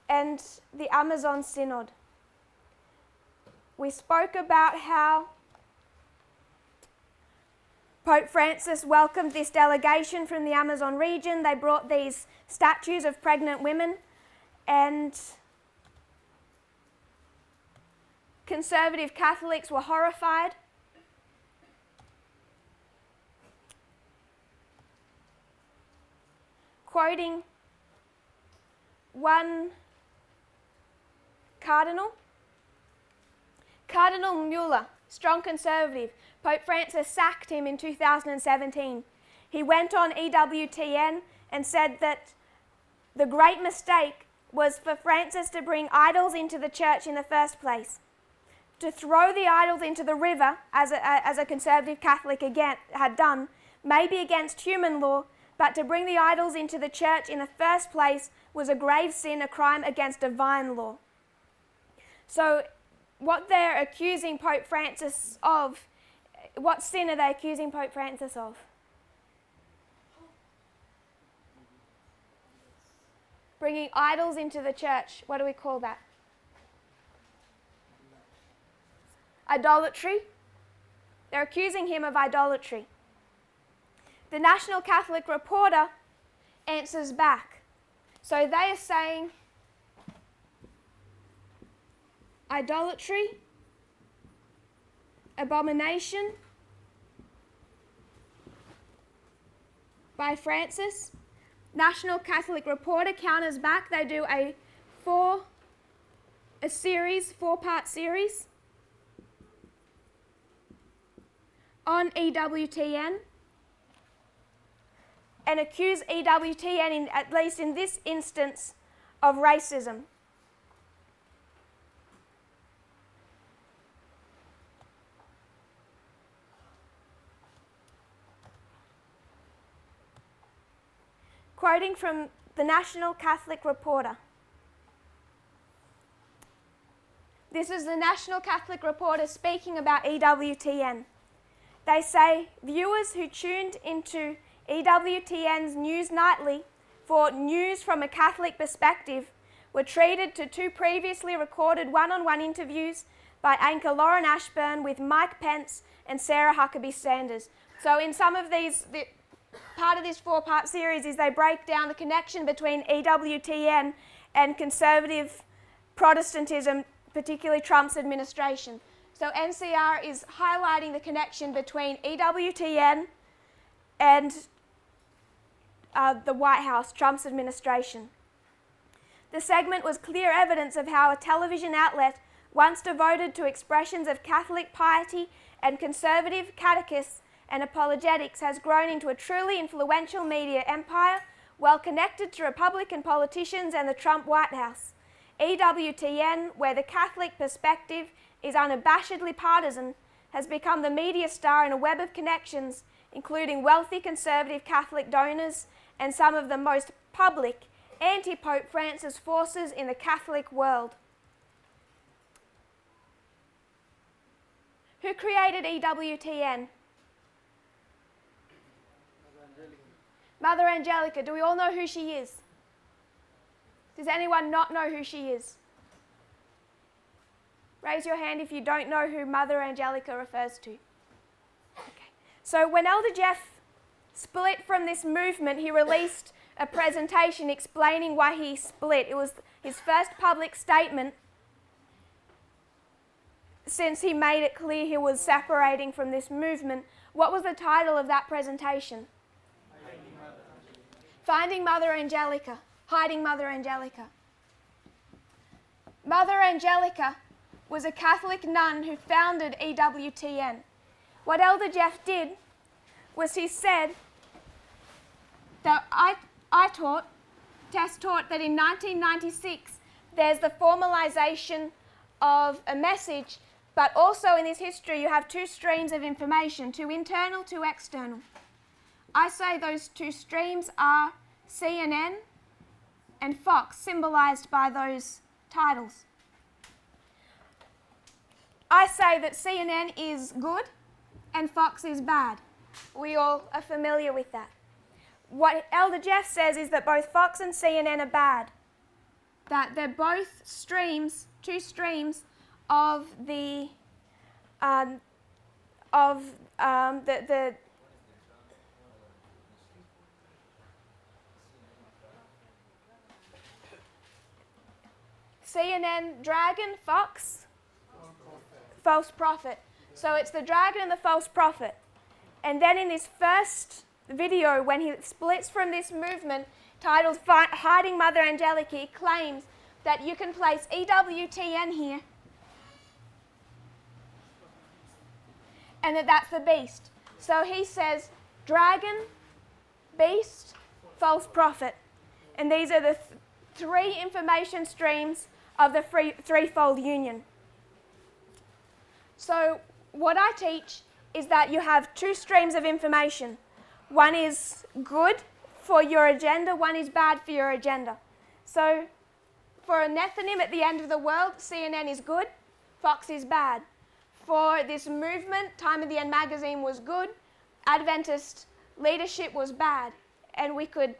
and the Amazon Synod. We spoke about how Pope Francis welcomed this delegation from the Amazon region. They brought these statues of pregnant women, and conservative Catholics were horrified. Quoting one cardinal, Cardinal Mueller, strong conservative. Pope Francis sacked him in 2017. He went on EWTN and said that the great mistake was for Francis to bring idols into the church in the first place. To throw the idols into the river, as a conservative Catholic again had done, may be against human law, but to bring the idols into the church in the first place was a grave sin, a crime against divine law. So what they're accusing Pope Francis of, what sin are they accusing Pope Francis of? Bringing idols into the church. What do we call that? Idolatry. They're accusing him of idolatry. The National Catholic Reporter answers back. So they are saying idolatry, abomination by Francis. National Catholic Reporter counters back. They do a four-part series on EWTN and accuse EWTN, at least in this instance, of racism. Quoting from the National Catholic Reporter. This is the National Catholic Reporter speaking about EWTN. They say, viewers who tuned into EWTN's News Nightly for news from a Catholic perspective were treated to two previously recorded one-on-one interviews by anchor Lauren Ashburn with Mike Pence and Sarah Huckabee Sanders. So in some of these, part of this four-part series is they break down the connection between EWTN and conservative Protestantism, particularly Trump's administration. So NCR is highlighting the connection between EWTN and the White House, Trump's administration. The segment was clear evidence of how a television outlet, once devoted to expressions of Catholic piety and conservative catechists and apologetics, has grown into a truly influential media empire, well connected to Republican politicians and the Trump White House. EWTN, where the Catholic perspective is unabashedly partisan, has become the media star in a web of connections, including wealthy conservative Catholic donors and some of the most public anti-Pope Francis forces in the Catholic world. Who created EWTN? Mother Angelica. Do we all know who she is? Does anyone not know who she is? Raise your hand if you don't know who Mother Angelica refers to. Okay. So when Elder Jeff split from this movement, he released a presentation explaining why he split. It was his first public statement since he made it clear he was separating from this movement. What was the title of that presentation? Finding Mother Angelica. Hiding Mother Angelica. Mother Angelica was a Catholic nun who founded EWTN. What Elder Jeff did was he said that Tess taught that in 1996 there's the formalization of a message, but also in this history you have two streams of information, two internal, two external. I say those two streams are CNN and Fox, symbolized by those titles. I say that CNN is good and Fox is bad. We all are familiar with that. What Elder Jeff says is that both Fox and CNN are bad. That they're both streams, two streams of the CNN, dragon, Fox, false prophet. So it's the dragon and the false prophet. And then in this first video, when he splits from this movement titled Hiding Mother Angelica, he claims that you can place EWTN here and that's the beast. So he says dragon, beast, false prophet. And these are the three information streams of the threefold union. So what I teach is that you have two streams of information. One is good for your agenda, one is bad for your agenda. So for a Nethinim at the end of the world, CNN is good, Fox is bad. For this movement, Time of the End magazine was good, Adventist leadership was bad. And we could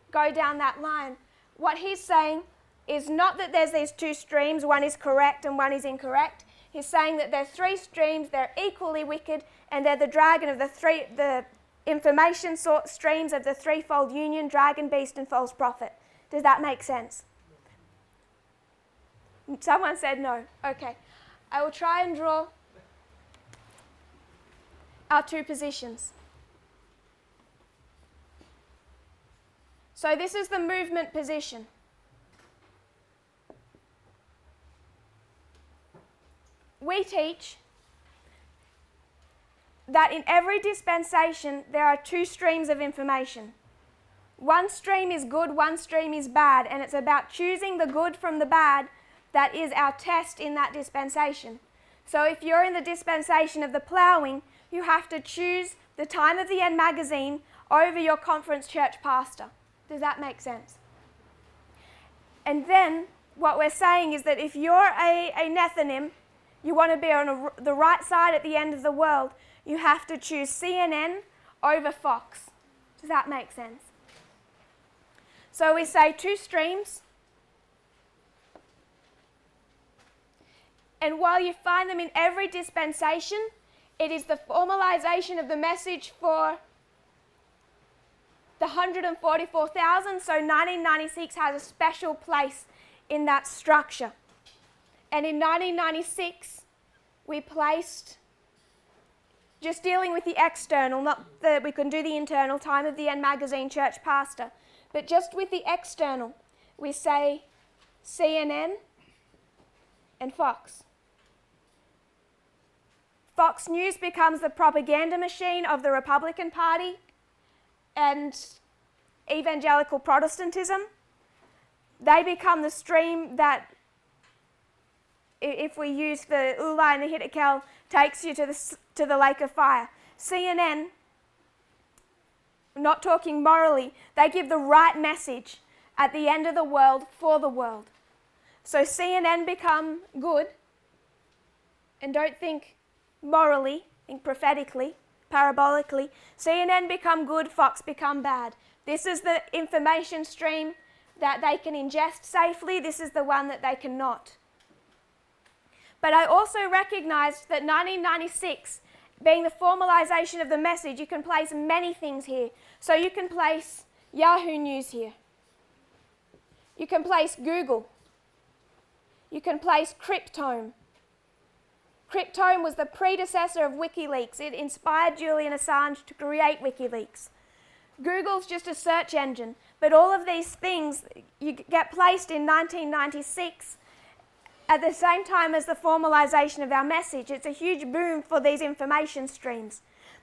go down that line. What he's saying is not that there's these two streams, one is correct and one is incorrect. He's saying that there are three streams, they're equally wicked, and they're the dragon of the information streams of the threefold union, dragon, beast, and false prophet. Does that make sense? Someone said no. Okay. I will try and draw our two positions. So this is the movement position. We teach that in every dispensation there are two streams of information. One stream is good, one stream is bad, and it's about choosing the good from the bad that is our test in that dispensation. So if you're in the dispensation of the ploughing, you have to choose the Time of the End magazine over your conference church pastor. Does that make sense? And then what we're saying is that if you're a Nethinim, you want to be on the right side at the end of the world, you have to choose CNN over Fox. Does that make sense? So we say two streams. And while you find them in every dispensation, it is the formalization of the message for the 144,000. So 1996 has a special place in that structure. And in 1996, we placed, just dealing with the external, not that we can do the internal, Time of the End magazine, church pastor, but just with the external, we say CNN and Fox. Fox News becomes the propaganda machine of the Republican Party and evangelical Protestantism. They become the stream that, if we use the Uli and the Hiddekel, takes you to the lake of fire. CNN, not talking morally, they give the right message at the end of the world for the world. So CNN become good, and don't think morally, think prophetically, parabolically. CNN become good, Fox become bad. This is the information stream that they can ingest safely. This is the one that they cannot. But I also recognized that 1996, being the formalization of the message, you can place many things here. So you can place Yahoo News here. You can place Google. You can place Cryptome. Cryptome was the predecessor of WikiLeaks. It inspired Julian Assange to create WikiLeaks. Google's just a search engine, but all of these things you get placed in 1996 at the same time as the formalization of our message. It's a huge boom for these information streams.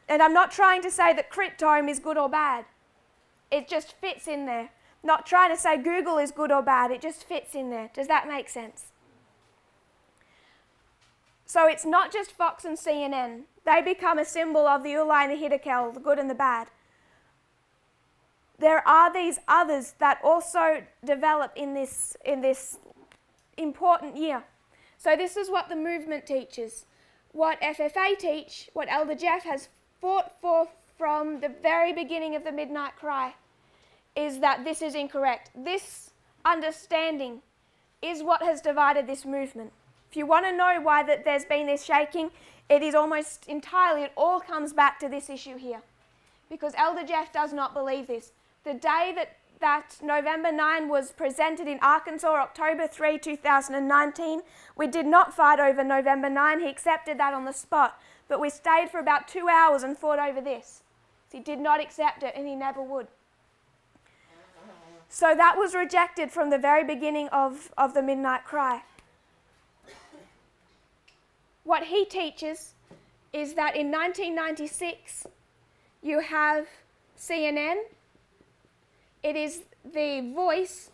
And I'm not trying to say that Cryptome is good or bad. It just fits in there. Not trying to say Google is good or bad, it just fits in there. Does that make sense? So it's not just Fox and CNN. They become a symbol of the Uli and the Hiddekel, the good and the bad. There are these others that also develop in this important year. So this is what the movement teaches. What FFA teach, what Elder Jeff has fought for from the very beginning of the Midnight Cry, is that this is incorrect. This understanding is what has divided this movement. If you want to know why that there's been this shaking, it is almost entirely, it all comes back to this issue here. Because Elder Jeff does not believe this. The day that November 9 was presented in Arkansas, October 3, 2019, we did not fight over November 9. He accepted that on the spot. But we stayed for about 2 hours and fought over this. He did not accept it, and he never would. So that was rejected from the very beginning of the Midnight Cry. What he teaches is that in 1996, you have CNN. It is the voice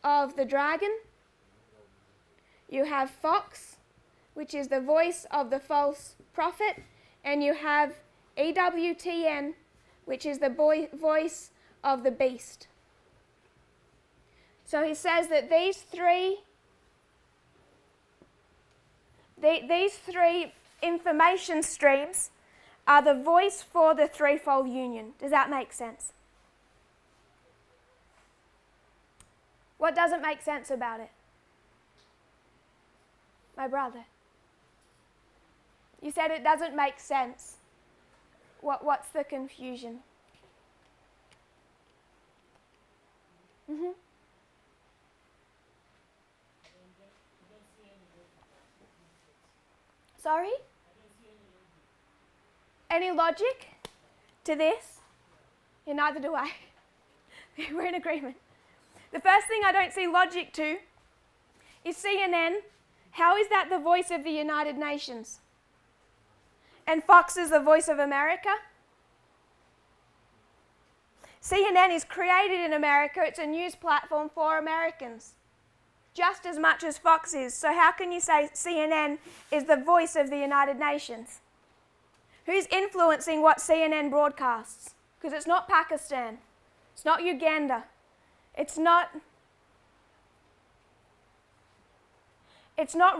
of the dragon. You have Fox, which is the voice of the false prophet. And you have EWTN, which is the voice of the beast. So he says that these three information streams are the voice for the threefold union. Does that make sense? What doesn't make sense about it? My brother. You said it doesn't make sense. What's the confusion? Mm-hmm. Sorry? Any logic to this? Yeah, neither do I. We're in agreement. The first thing I don't see logic to is CNN. How is that the voice of the United Nations? And Fox is the voice of America? CNN is created in America. It's a news platform for Americans, just as much as Fox is. So how can you say CNN is the voice of the United Nations? Who's influencing what CNN broadcasts? Because it's not Pakistan. It's not Uganda. It's not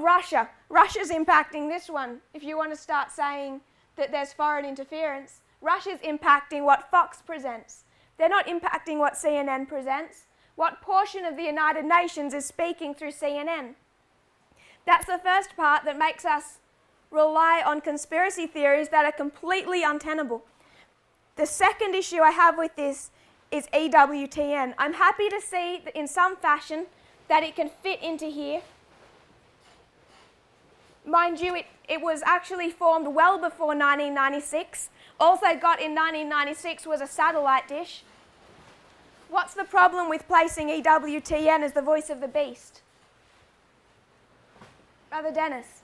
Russia. Russia's impacting this one. If you want to start saying that there's foreign interference, Russia's impacting what Fox presents. They're not impacting what CNN presents. What portion of the United Nations is speaking through CNN? That's the first part that makes us rely on conspiracy theories that are completely untenable. The second issue I have with this is EWTN. I'm happy to see that in some fashion that it can fit into here. Mind you, It was actually formed well before 1996. All they got in 1996 was a satellite dish. What's the problem with placing EWTN as the voice of the beast? Brother Dennis.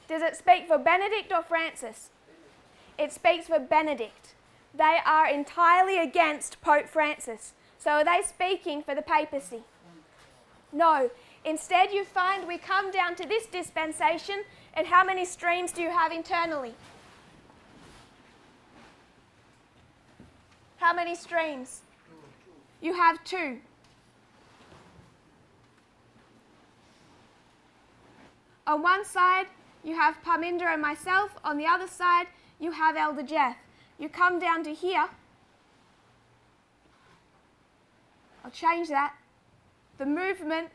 Does it speak for Benedict or Francis? It speaks for Benedict. They are entirely against Pope Francis. So are they speaking for the papacy? No. Instead, you find we come down to this dispensation, and how many streams do you have internally? How many streams? You have 2. On one side, you have Parminder and myself. On the other side, you have Elder Jeff. You come down to here. I'll change that. The movement,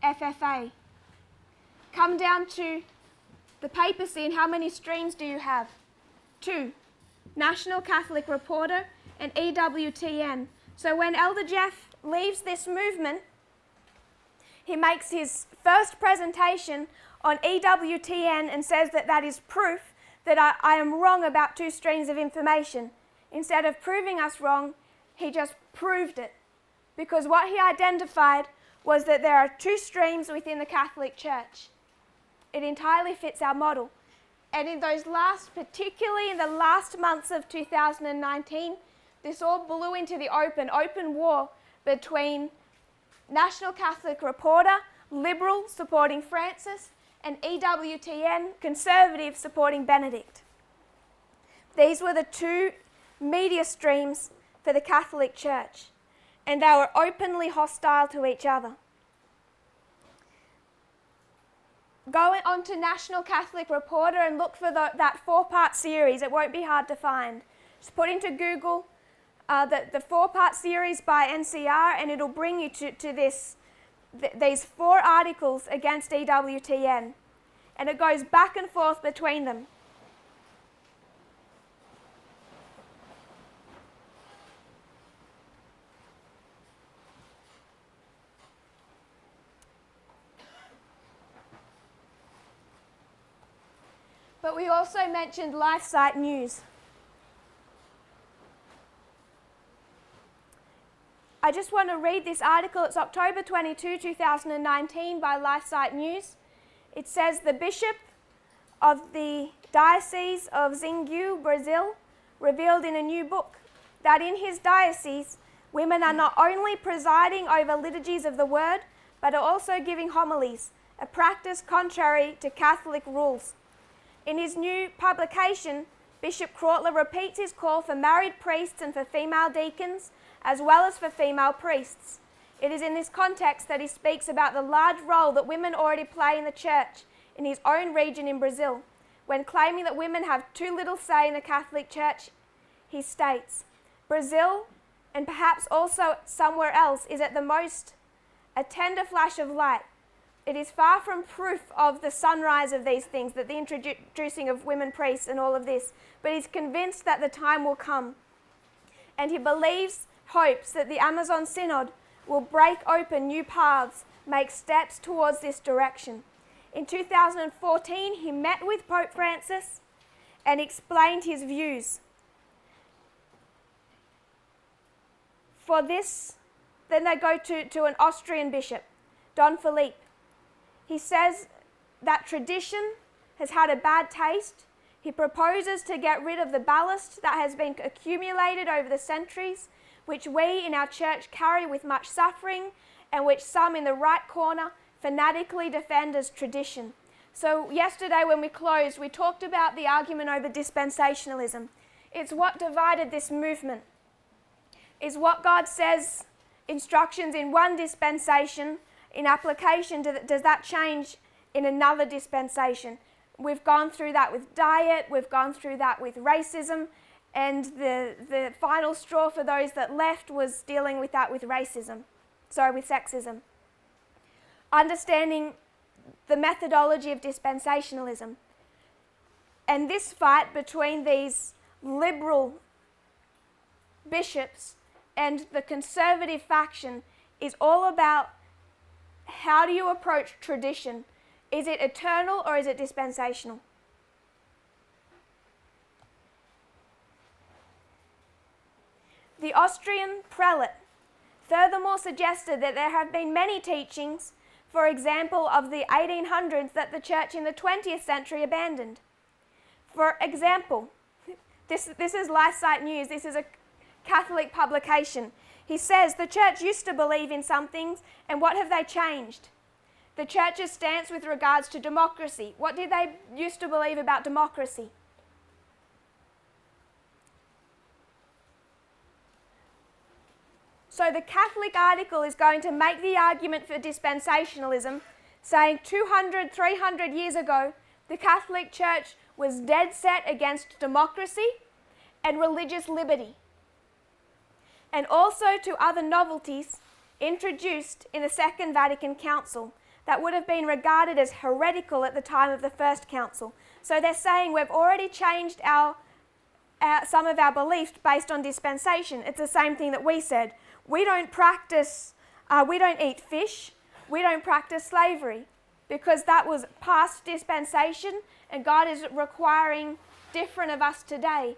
FFA. Come down to the papacy, and how many streams do you have? 2. National Catholic Reporter and EWTN. So when Elder Jeff leaves this movement, he makes his first presentation on EWTN and says that that is proof that I am wrong about 2 streams of information. Instead of proving us wrong, he just proved it. Because what he identified was that there are 2 streams within the Catholic Church. It entirely fits our model. And in those particularly in the last months of 2019, this all blew into the open war between National Catholic Reporter, Liberal supporting Francis, and EWTN, Conservative supporting Benedict. These were the 2 media streams for the Catholic Church, and they were openly hostile to each other. Go on to National Catholic Reporter and look for that 4-part series. It won't be hard to find. Just put into Google the 4-part series by NCR, and it'll bring you to these 4 articles against EWTN. And it goes back and forth between them. But we also mentioned LifeSite News. I just want to read this article. It's October 22, 2019 by LifeSite News. It says, the Bishop of the Diocese of Xingu, Brazil, revealed in a new book that in his diocese, women are not only presiding over liturgies of the Word, but are also giving homilies, a practice contrary to Catholic rules. In his new publication, Bishop Krautler repeats his call for married priests and for female deacons, as well as for female priests. It is in this context that he speaks about the large role that women already play in the church in his own region in Brazil. When claiming that women have too little say in the Catholic Church, he states, Brazil, and perhaps also somewhere else, is at the most a tender flash of light. It is far from proof of the sunrise of these things, that the introducing of women priests and all of this, but he's convinced that the time will come. And he hopes that the Amazon Synod will break open new paths, make steps towards this direction. In 2014, he met with Pope Francis and explained his views. For this, then they go to an Austrian bishop, Don Philippe. He says that tradition has had a bad taste. He proposes to get rid of the ballast that has been accumulated over the centuries, which we in our church carry with much suffering, and which some in the right corner fanatically defend as tradition. So yesterday when we closed, we talked about the argument over dispensationalism. It's what divided this movement. Is what God says, instructions in one dispensation, in application, does that change in another dispensation? We've gone through that with diet, we've gone through that with racism, and the final straw for those that left was dealing with that with with sexism. Understanding the methodology of dispensationalism. And this fight between these liberal bishops and the conservative faction is all about how do you approach tradition? Is it eternal or is it dispensational? The Austrian prelate furthermore suggested that there have been many teachings, for example, of the 1800s that the church in the 20th century abandoned. For example, this is LifeSite News, this is a Catholic publication. He says, the church used to believe in some things, and what have they changed? The church's stance with regards to democracy. What did they used to believe about democracy? So the Catholic article is going to make the argument for dispensationalism, saying 200, 300 years ago, the Catholic Church was dead set against democracy and religious liberty, and also to other novelties introduced in the Second Vatican Council that would have been regarded as heretical at the time of the First Council. So they're saying we've already changed some of our beliefs based on dispensation. It's the same thing that we said. We don't eat fish, we don't practice slavery, because that was past dispensation and God is requiring different of us today.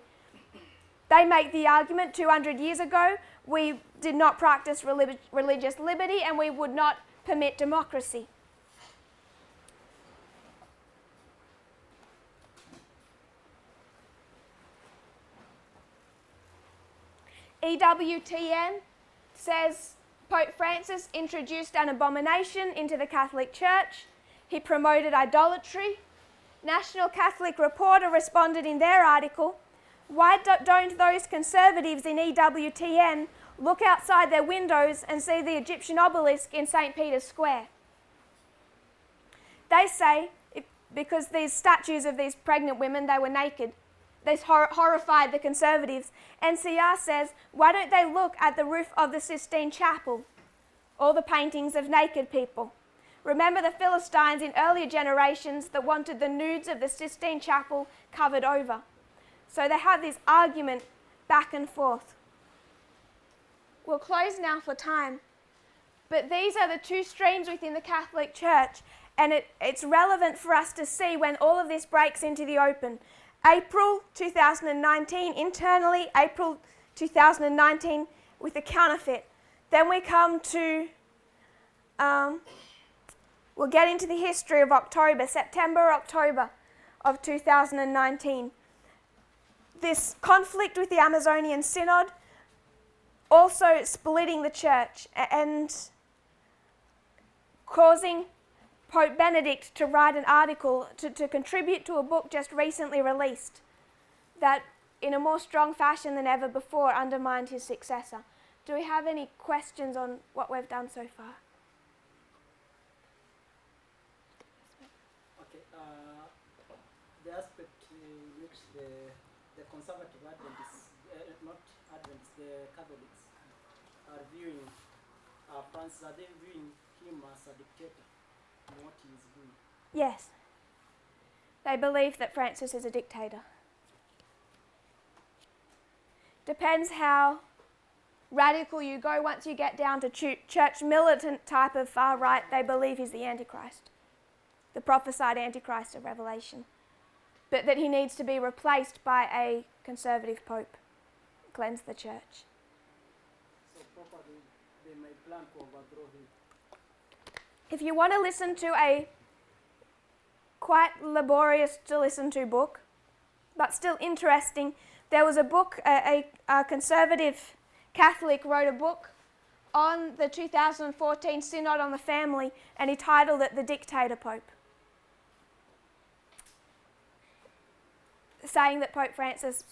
They make the argument 200 years ago we did not practice religious liberty and we would not permit democracy. EWTN says Pope Francis introduced an abomination into the Catholic Church. He promoted idolatry. National Catholic Reporter responded in their article, why don't those conservatives in EWTN look outside their windows and see the Egyptian obelisk in St. Peter's Square? They say, because these statues of these pregnant women, they were naked. This horrified the conservatives. NCR says, why don't they look at the roof of the Sistine Chapel? All the paintings of naked people. Remember the Philistines in earlier generations that wanted the nudes of the Sistine Chapel covered over. So they have this argument back and forth. We'll close now for time. But these are the two streams within the Catholic Church, and it's relevant for us to see when all of this breaks into the open. April 2019, internally, April 2019 with the counterfeit. Then we come to, we'll get into the history of October, September, October of 2019. This conflict with the Amazonian Synod, also splitting the church and causing Pope Benedict to write an article to contribute to a book just recently released that, in a more strong fashion than ever before, undermined his successor. Do we have any questions on what we've done so far? Okay, the aspect in which the conservative Adventists, not Adventists, the Catholics, are viewing Francis, are they viewing him as a dictator in what he is doing? Yes. They believe that Francis is a dictator. Depends how radical you go. Once you get down to church militant type of far right, they believe he's the Antichrist, the prophesied Antichrist of Revelation. But that he needs to be replaced by a conservative pope, cleanse the church. So probably they may plan to overthrow him. If you want to listen to a quite laborious to listen to book, but still interesting, there was a book, a conservative Catholic wrote a book on the 2014 Synod on the Family, and he titled it The Dictator Pope, saying that Pope Francis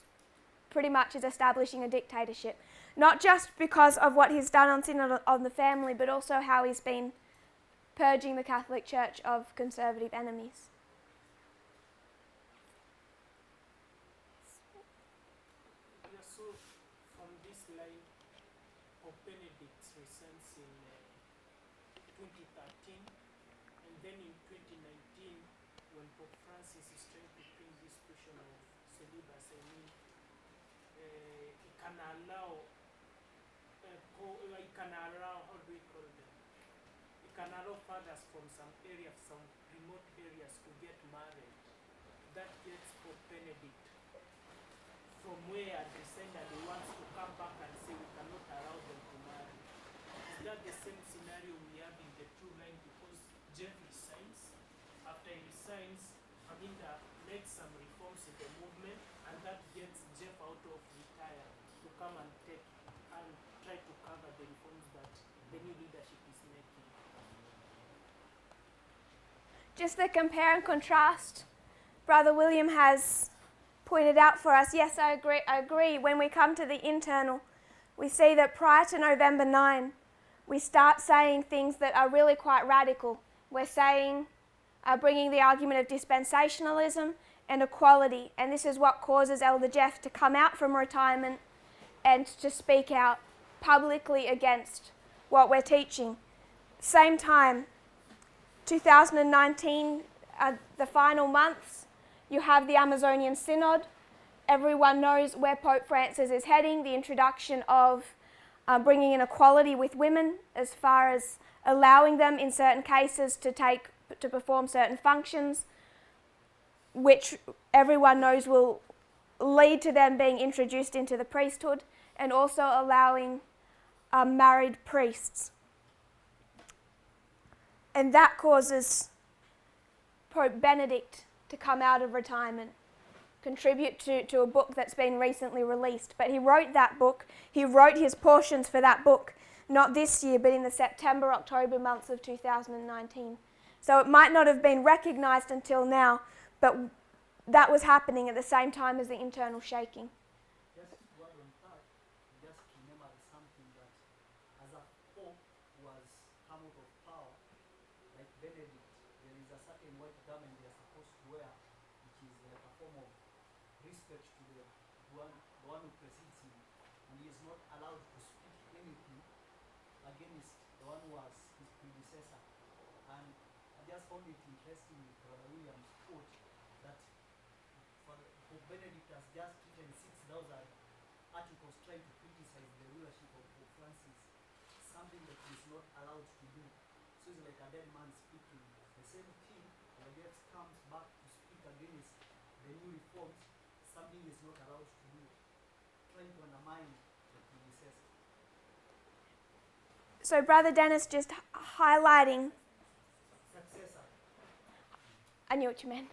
pretty much is establishing a dictatorship, not just because of what he's done on Synod on the Family, but also how he's been purging the Catholic Church of conservative enemies. Yeah, so from this line, Pope Benedict's recents in 2013, and then in 2019, when Pope Francis is trying to bring this question of celibacy, it can allow, how do we call them? It can allow fathers from some areas, some remote areas to get married. That gets Pope Benedict from where the Synod wants to come back and say we cannot allow them to marry. Is that the same scenario we have in the True Line? Because Jeff resigns. After he resigns, Aminda makes some reforms in the movement, and that gets Jeff out of retire to come and take and try to cover the reforms that the new leadership is making. Just the compare and contrast Brother William has pointed out for us. Yes, I agree. When we come to the internal, we see that prior to November 9, we start saying things that are really quite radical. We're saying, bringing the argument of dispensationalism and equality, and this is what causes Elder Jeff to come out from retirement and to speak out publicly against what we're teaching. Same time, 2019, the final months, you have the Amazonian Synod. Everyone knows where Pope Francis is heading, the introduction of bringing in equality with women as far as allowing them in certain cases to perform certain functions, which everyone knows will lead to them being introduced into the priesthood, and also allowing married priests. And that causes Pope Benedict to come out of retirement, contribute to a book that's been recently released. But he wrote that book, he wrote his portions for that book, not this year, but in the September, October months of 2019. So it might not have been recognised until now, but that was happening at the same time as the internal shaking. Just word on that, just remember something that as a pope was come out of power, like Benedict, there is a certain white garment they are supposed to wear, which is like a form of respect to the one who precedes him, and he is not allowed to speak anything against the one who was his predecessor. And I just found it interesting with Brother William's quote that Pope Benedict has just written 6,000 articles trying to criticize the rulership of Pope Francis, something that he is not allowed to do. So it's like a dead man speaking. The same thing, when Jeff comes back to speak against the new reforms, something is not allowed to do, trying to undermine the predecessor. So Brother Dennis just highlighting, Successor. I knew what you meant.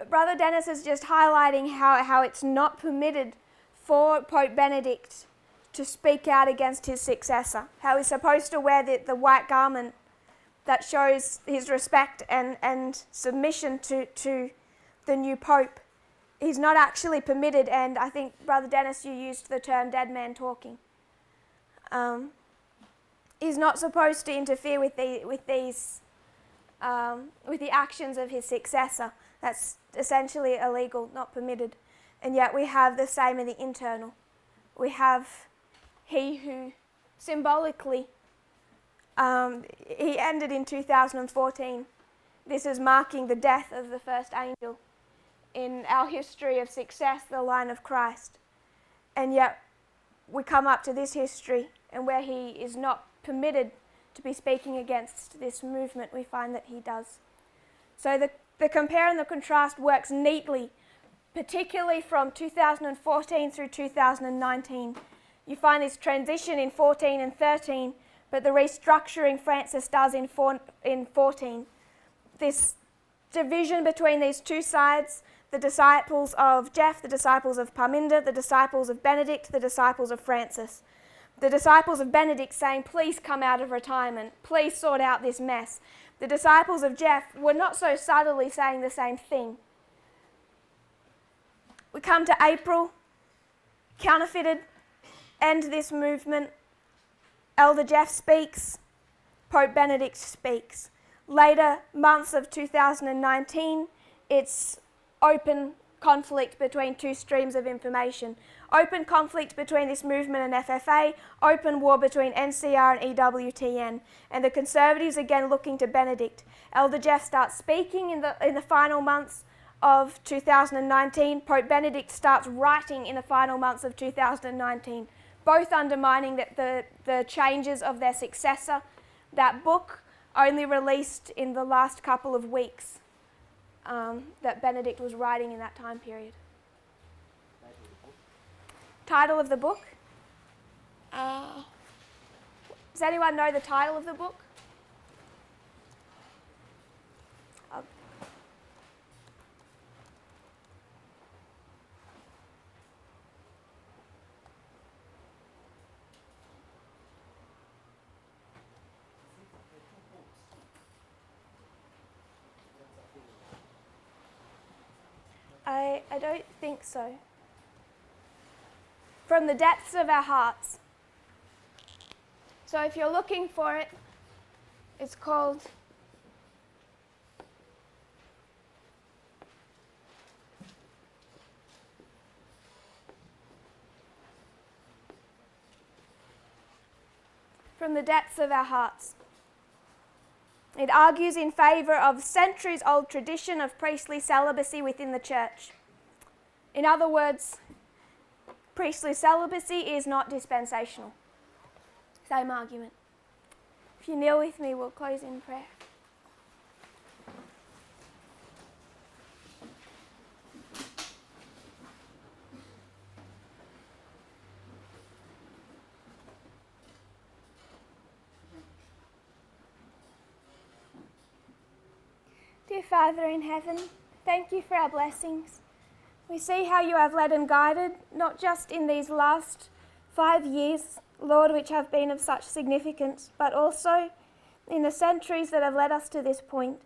Brother Dennis is just highlighting how it's not permitted for Pope Benedict to speak out against his successor, how he's supposed to wear the white garment that shows his respect and submission to the new Pope. He's not actually permitted, and I think, Brother Dennis, you used the term dead man talking. He's not supposed to interfere with the actions of his successor. That's essentially illegal, not permitted. And yet we have the same in the internal. We have he who symbolically, he ended in 2014. This is marking the death of the first angel in our history of success, the line of Christ. And yet we come up to this history, and where he is not permitted to be speaking against this movement, we find that he does. So the compare and the contrast works neatly, particularly from 2014 through 2019. You find this transition in 14 and 13, but the restructuring Francis does in 14. This division between these two sides, the disciples of Jeff, the disciples of Parminda, the disciples of Benedict, the disciples of Francis. The disciples of Benedict saying, please come out of retirement, please sort out this mess. The disciples of Jeff were not so subtly saying the same thing. We come to April, counterfeited, end this movement. Elder Jeff speaks, Pope Benedict speaks. Later months of 2019, it's open conflict between two streams of information. Open conflict between this movement and FFA, open war between NCR and EWTN, and the Conservatives again looking to Benedict. Elder Jeff starts speaking in the final months of 2019. Pope Benedict starts writing in the final months of 2019, both undermining the changes of their successor, that book only released in the last couple of weeks that Benedict was writing in that time period. Title of the book? Does anyone know the title of the book? I don't think so. From the depths of our hearts. So if you're looking for it, it's called From the Depths of Our Hearts. It argues in favour of centuries-old tradition of priestly celibacy within the church. In other words, priestly celibacy is not dispensational. Same argument. If you kneel with me, we'll close in prayer. Dear Father in heaven, thank you for our blessings. We see how you have led and guided, not just in these last 5 years, Lord, which have been of such significance, but also in the centuries that have led us to this point.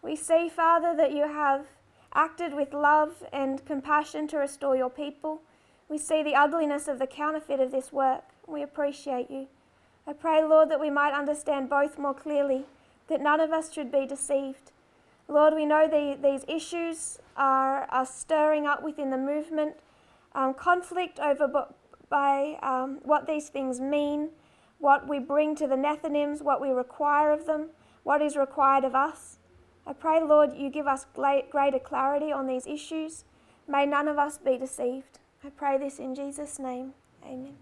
We see, Father, that you have acted with love and compassion to restore your people. We see the ugliness of the counterfeit of this work. We appreciate you. I pray, Lord, that we might understand both more clearly, that none of us should be deceived. Lord, we know these issues are stirring up within the movement, conflict over what these things mean, what we bring to the Nethinims, what we require of them, what is required of us. I pray, Lord, you give us greater clarity on these issues. May none of us be deceived. I pray this in Jesus' name. Amen.